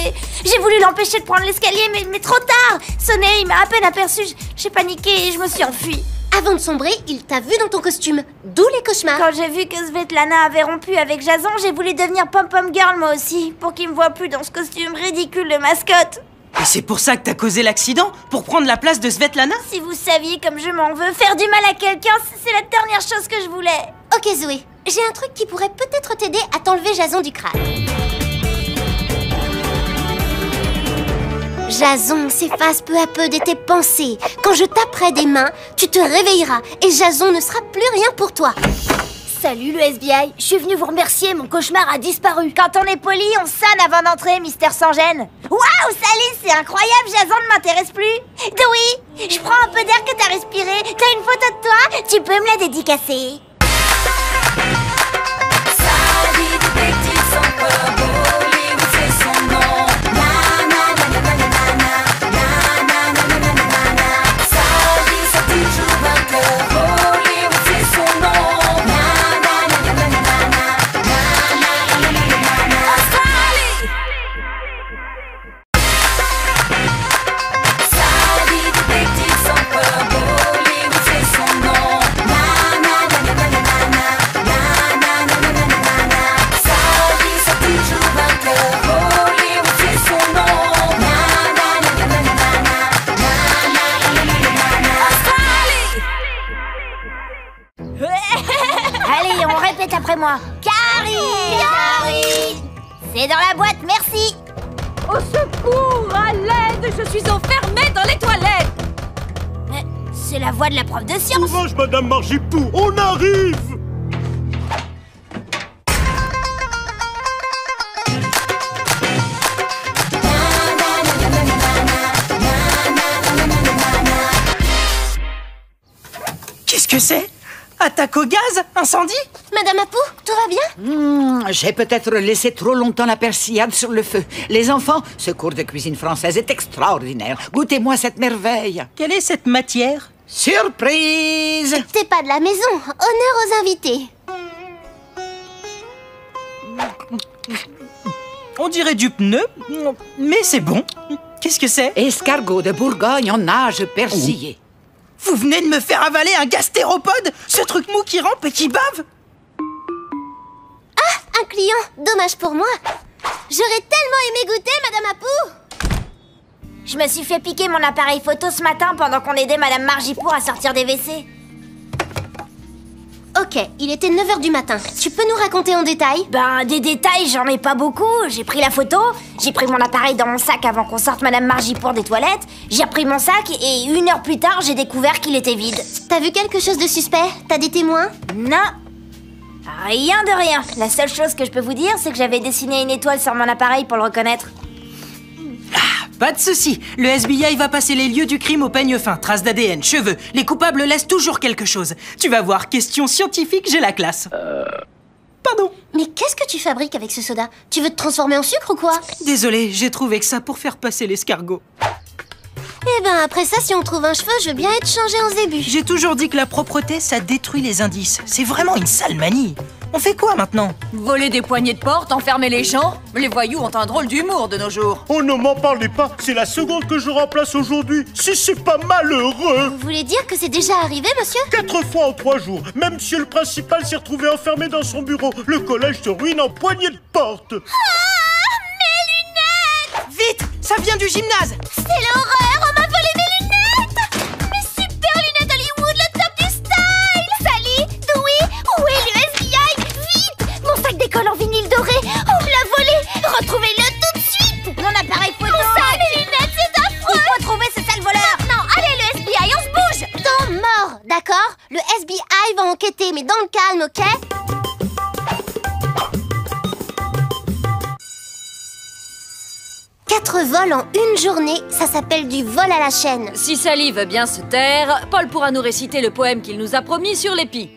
J'ai voulu l'empêcher de prendre l'escalier, mais trop tard. Sonné, il m'a à peine aperçu. J'ai paniqué et je me suis enfuie. Avant de sombrer, il t'a vu dans ton costume. D'où les cauchemars. Quand j'ai vu que Svetlana avait rompu avec Jason, j'ai voulu devenir Pom-Pom Girl moi aussi, pour qu'il me voie plus dans ce costume ridicule de mascotte. Et c'est pour ça que t'as causé l'accident? Pour prendre la place de Svetlana? Si vous saviez comme je m'en veux, faire du mal à quelqu'un, c'est la dernière chose que je voulais. Ok Zoé, j'ai un truc qui pourrait peut-être t'aider à t'enlever Jason du crâne. Jason s'efface peu à peu de tes pensées. Quand je taperai des mains, tu te réveilleras et Jason ne sera plus rien pour toi. Salut le FBI, je suis venu vous remercier, mon cauchemar a disparu. Quand on est poli, on sonne avant d'entrer, Mystère sans gêne. Waouh, Sally, c'est incroyable, Jason ne m'intéresse plus. Dewey, je prends un peu d'air que t'as respiré. T'as une photo de toi? Tu peux me la dédicacer? Sally, détective sans peur, Hollywood c'est son nom. Sally, c'est toujours vainqueur, Hollywood c'est son nom. Allez, on répète après moi. Carrie! Carrie! C'est dans la boîte, merci. Au secours! À l'aide! Je suis enfermée dans les toilettes! C'est la voix de la prof de sciences. Courage, Madame Margipou, on arrive! Qu'est-ce que c'est? Attaque au gaz? Incendie? Madame Apu, tout va bien? J'ai peut-être laissé trop longtemps la persillade sur le feu. Les enfants, ce cours de cuisine française est extraordinaire. Goûtez-moi cette merveille. Quelle est cette matière? Surprise! T'es pas de la maison. Honneur aux invités. On dirait du pneu, mais c'est bon. Qu'est-ce que c'est? Escargot de Bourgogne en nage persillé. Vous venez de me faire avaler un gastéropode? Ce truc mou qui rampe et qui bave? Ah, un client. Dommage pour moi. J'aurais tellement aimé goûter, Madame Apu. Je me suis fait piquer mon appareil photo ce matin pendant qu'on aidait Madame Margipour à sortir des WC. Ok, il était 9h du matin. Tu peux nous raconter en détail? Ben, des détails, j'en ai pas beaucoup. J'ai pris la photo, j'ai pris mon appareil dans mon sac avant qu'on sorte Madame Margipour des toilettes. J'ai repris mon sac et 1 heure plus tard, j'ai découvert qu'il était vide. T'as vu quelque chose de suspect? T'as des témoins? Non. Rien de rien. La seule chose que je peux vous dire, c'est que j'avais dessiné une étoile sur mon appareil pour le reconnaître. Pas de souci. Le FBI va passer les lieux du crime au peigne fin. Traces d'ADN, cheveux. Les coupables laissent toujours quelque chose. Tu vas voir, question scientifique, j'ai la classe. Pardon. Mais qu'est-ce que tu fabriques avec ce soda? Tu veux te transformer en sucre ou quoi? Désolé, j'ai trouvé que ça pour faire passer l'escargot. Eh ben, après ça, si on trouve un cheveu, je veux bien être changé en zébu. J'ai toujours dit que la propreté, ça détruit les indices. C'est vraiment une sale manie. On fait quoi maintenant? Voler des poignées de porte, enfermer les gens? Les voyous ont un drôle d'humour de nos jours. Oh, ne m'en parlez pas, c'est la seconde que je remplace aujourd'hui. Si c'est pas malheureux! Vous voulez dire que c'est déjà arrivé, monsieur? 4 fois en 3 jours. Même monsieur le principal s'est retrouvé enfermé dans son bureau. Le collège se ruine en poignée de porte. Ah, mes lunettes! Vite! Ça vient du gymnase! C'est l'horreur! On m'a volé mes lunettes! Mes super lunettes Hollywood, le top du style! Sally, Dewey, où est le FBI? Vite! Mon sac d'école en vinyle doré! On me l'a volé! Retrouvez-le tout de suite! Mon appareil photo! Mon sac, mes lunettes, c'est affreux! Il faut trouver ce sale voleur! Non, allez le FBI, on se bouge! Temps mort, d'accord? Le FBI va enquêter, mais dans le calme, ok? Quatre vols en une journée, ça s'appelle du vol à la chaîne. Si Sally veut bien se taire, Paul pourra nous réciter le poème qu'il nous a promis sur l'épi.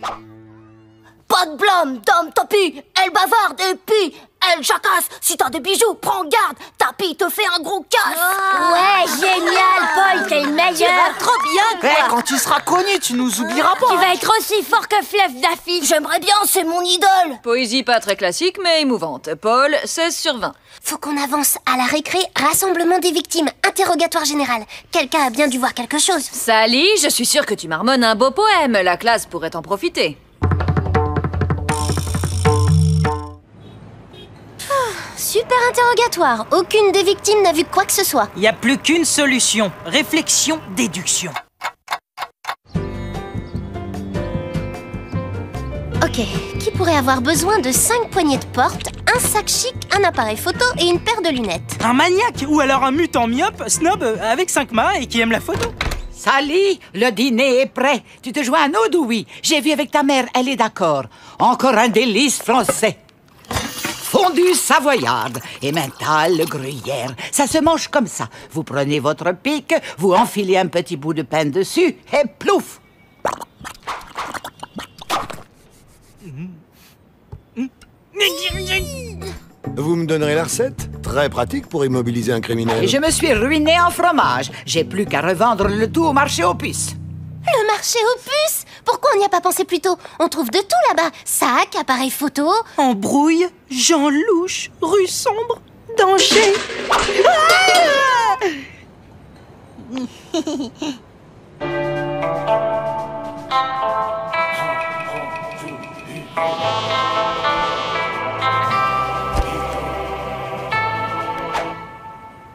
Pas de blâme, Dom, Topi, elle bavarde et puis elle jacasse. Si t'as des bijoux, prends garde, Tapi te fait un gros casse. Ouais, génial, Paul, t'es le meilleur. Tu vas trop bien, quoi. Quand tu seras connu, tu nous oublieras pas. Tu vas être aussi fort que Fluff Daffy. J'aimerais bien, c'est mon idole. Poésie pas très classique, mais émouvante. Paul, 16 sur 20. Faut qu'on avance à la récré, rassemblement des victimes, interrogatoire général. Quelqu'un a bien dû voir quelque chose. Sally, je suis sûre que tu marmonnes un beau poème. La classe pourrait en profiter. Super interrogatoire. Aucune des victimes n'a vu quoi que ce soit. Il n'y a plus qu'une solution. Réflexion, déduction. Ok, qui pourrait avoir besoin de 5 poignées de porte, un un sac chic, un appareil photo et une paire de lunettes. Un maniaque ou alors un mutant myope, snob, avec 5 mains et qui aime la photo. Sally, le dîner est prêt. Tu te joins à nous, Dewey? J'ai vu avec ta mère, elle est d'accord. Encore un délice français. Fondue savoyarde, emmental, gruyère. Ça se mange comme ça. Vous prenez votre pic, vous enfilez un petit bout de pain dessus et plouf! Vous me donnerez la recette? Très pratique pour immobiliser un criminel. Et je me suis ruiné en fromage. J'ai plus qu'à revendre le tout au marché aux puces. Le marché aux puces? Pourquoi on n'y a pas pensé plus tôt? On trouve de tout là-bas. Sac, appareil photo... Embrouille, gens louches, rue sombre, danger. Ah!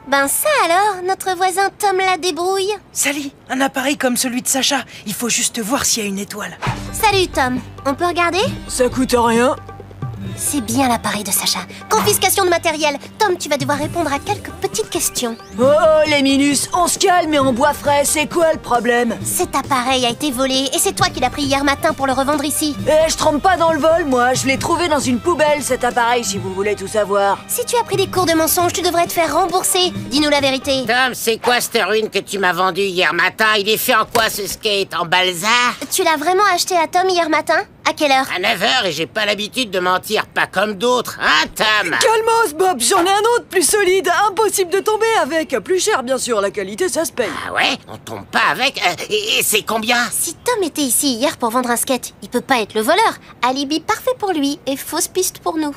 Ben ça alors, notre voisin Tom la débrouille. Sally, un appareil comme celui de Sacha. Il faut juste voir s'il y a une étoile. Salut Tom, on peut regarder? Ça coûte rien. C'est bien l'appareil de Sacha. Confiscation de matériel. Tom, tu vas devoir répondre à quelques petites questions. Oh, les minus, on se calme et on boit frais, c'est quoi le problème? Cet appareil a été volé et c'est toi qui l'as pris hier matin pour le revendre ici. Eh, je trempe pas dans le vol, moi. Je l'ai trouvé dans une poubelle, cet appareil, si vous voulez tout savoir. Si tu as pris des cours de mensonge, tu devrais te faire rembourser. Dis-nous la vérité. Tom, c'est quoi cette ruine que tu m'as vendue hier matin? Il est fait en quoi ce skate? En balsa? Tu l'as vraiment acheté à Tom hier matin? À quelle heure? À 9h et j'ai pas l'habitude de mentir, pas comme d'autres, hein Tom? Calmos, Bob, j'en ai un autre plus solide. Impossible de tomber avec. Plus cher, bien sûr, la qualité, ça se paye. Ah ouais? On tombe pas avec? Et c'est combien? Si Tom était ici hier pour vendre un skate, il peut pas être le voleur. Alibi parfait pour lui et fausse piste pour nous.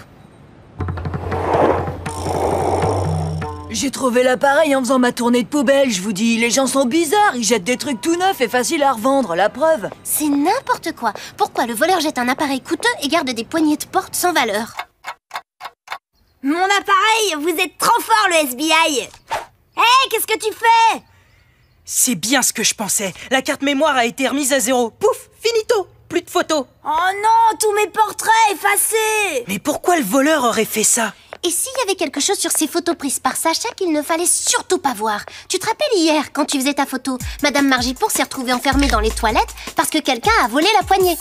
J'ai trouvé l'appareil en faisant ma tournée de poubelle, je vous dis. Les gens sont bizarres, ils jettent des trucs tout neufs et faciles à revendre, la preuve. C'est n'importe quoi. Pourquoi le voleur jette un appareil coûteux et garde des poignées de porte sans valeur? Mon appareil, vous êtes trop fort, le FBI. Hé, qu'est-ce que tu fais? C'est bien ce que je pensais. La carte mémoire a été remise à 0. Pouf, finito. Plus de photos. Oh non, tous mes portraits effacés. Mais pourquoi le voleur aurait fait ça? Et s'il y avait quelque chose sur ces photos prises par Sacha qu'il ne fallait surtout pas voir? Tu te rappelles hier, quand tu faisais ta photo, Madame Margipour s'est retrouvée enfermée dans les toilettes parce que quelqu'un a volé la poignée.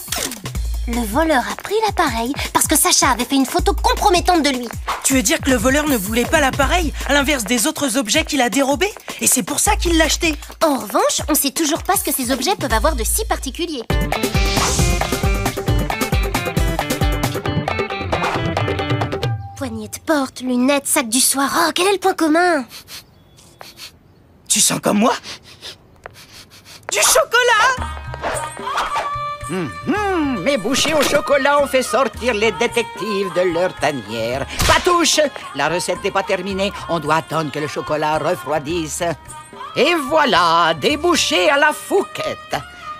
Le voleur a pris l'appareil parce que Sacha avait fait une photo compromettante de lui. Tu veux dire que le voleur ne voulait pas l'appareil, à l'inverse des autres objets qu'il a dérobés? Et c'est pour ça qu'il l'a acheté? En revanche, on sait toujours pas ce que ces objets peuvent avoir de si particulier. Poignée de porte, lunettes, sac du soir. Oh, quel est le point commun? Tu sens comme moi? Du chocolat! Mes bouchées au chocolat ont fait sortir les détectives de leur tanière. Patouche, la recette n'est pas terminée. On doit attendre que le chocolat refroidisse. Et voilà, des bouchées à la Fouquette.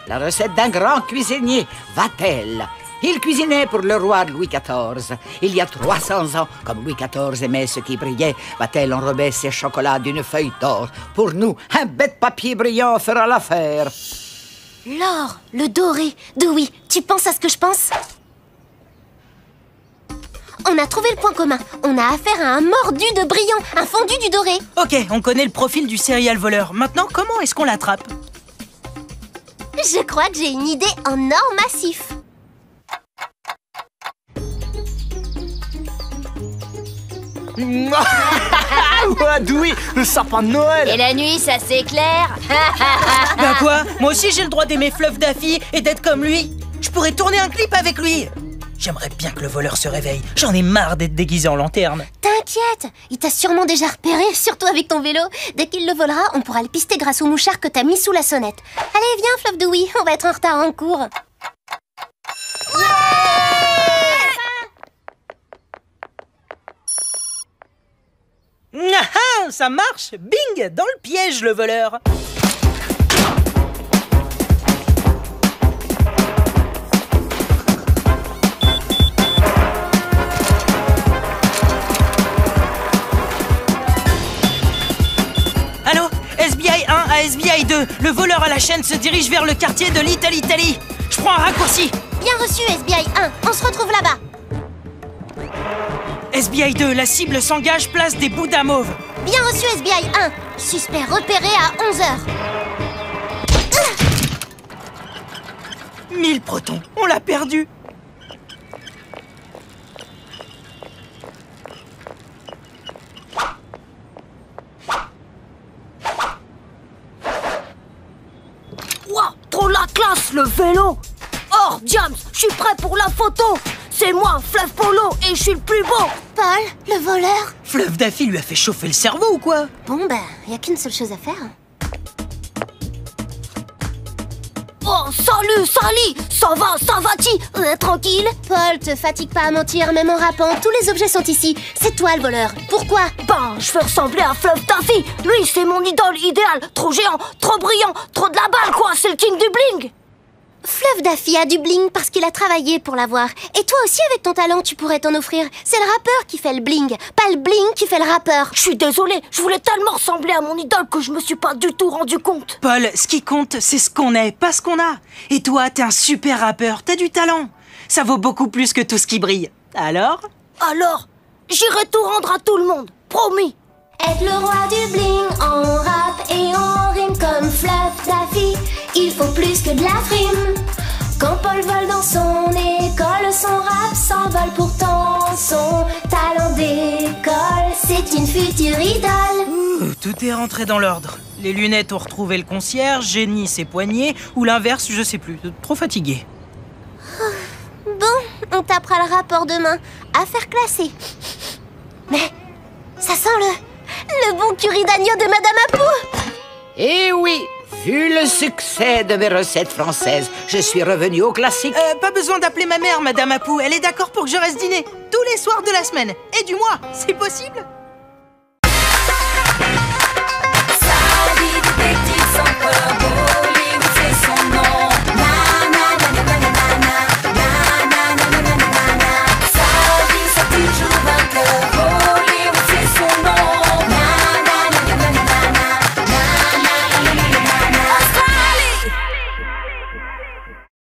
La recette d'un grand cuisinier, Vatel. Il cuisinait pour le roi Louis XIV. Il y a 300 ans, comme Louis XIV aimait ce qui brillait, Vatel enrobait ses chocolats d'une feuille d'or. Pour nous, un bête papier brillant fera l'affaire. L'or, le doré. Dewey, tu penses à ce que je pense? On a trouvé le point commun. On a affaire à un mordu de brillant, un fondu du doré. Ok, on connaît le profil du serial voleur. Maintenant, comment est-ce qu'on l'attrape? Je crois que j'ai une idée en or massif. Dewey, le sapin de Noël. Et la nuit, ça s'éclaire. Bah quoi? Moi aussi j'ai le droit d'aimer Fluff Daffy et d'être comme lui. Je pourrais tourner un clip avec lui. J'aimerais bien que le voleur se réveille. J'en ai marre d'être déguisé en lanterne. T'inquiète, il t'a sûrement déjà repéré, surtout avec ton vélo. Dès qu'il le volera, on pourra le pister grâce au mouchard que t'as mis sous la sonnette. Allez, viens Fluff Dewey, on va être en retard en cours. Ah, ça marche! Bing! Dans le piège, le voleur! Allô? SBI 1 à SBI 2. Le voleur à la chaîne se dirige vers le quartier de Little Italy. Je prends un raccourci. Bien reçu, SBI 1. On se retrouve là-bas. SBI SBI 2, la cible s'engage, place des Bouddhas mauves. Bien reçu, SBI 1. Suspect repéré à 11h. 1000 protons, on l'a perdu. Ouah, trop la classe, le vélo. Oh, James, je suis prêt pour la photo. C'est moi, Fluff Polo, et je suis le plus beau. Paul, le voleur. Fluff Daffy lui a fait chauffer le cerveau ou quoi? Bon, y a qu'une seule chose à faire. Oh, salut, Sally. Ça va-t-il? Tranquille. Paul, te fatigue pas à mentir, même en rappant. Tous les objets sont ici. C'est toi le voleur. Pourquoi? Je veux ressembler à Fluff Daffy. Lui, c'est mon idole idéal. Trop géant, trop brillant, trop de la balle, quoi. C'est le king du bling. Fluff Daffy a du bling parce qu'il a travaillé pour l'avoir. Et toi aussi, avec ton talent, tu pourrais t'en offrir. C'est le rappeur qui fait le bling, pas le bling qui fait le rappeur. Je suis désolée, je voulais tellement ressembler à mon idole que je me suis pas du tout rendu compte. Paul, ce qui compte, c'est ce qu'on est, pas ce qu'on a. Et toi, t'es un super rappeur, t'as du talent. Ça vaut beaucoup plus que tout ce qui brille. Alors, j'irai tout rendre à tout le monde, promis. Être le roi du bling en rap et en rime comme Fluff Daffy, il faut plus que de la frime. Quand Paul vole dans son école, son rap s'envole, pourtant son talent d'école, c'est une future idole. Tout est rentré dans l'ordre. Les lunettes ont retrouvé le concierge, Jenny ses poignets, ou l'inverse, je sais plus, trop fatigué. Bon, on tapera le rapport demain. Affaire classée. Mais ça sent le bon curry d'agneau de Madame Apou. Eh oui, vu le succès de mes recettes françaises, je suis revenu au classique. Pas besoin d'appeler ma mère, Madame Apou. Elle est d'accord pour que je reste dîner tous les soirs de la semaine et du mois. C'est possible?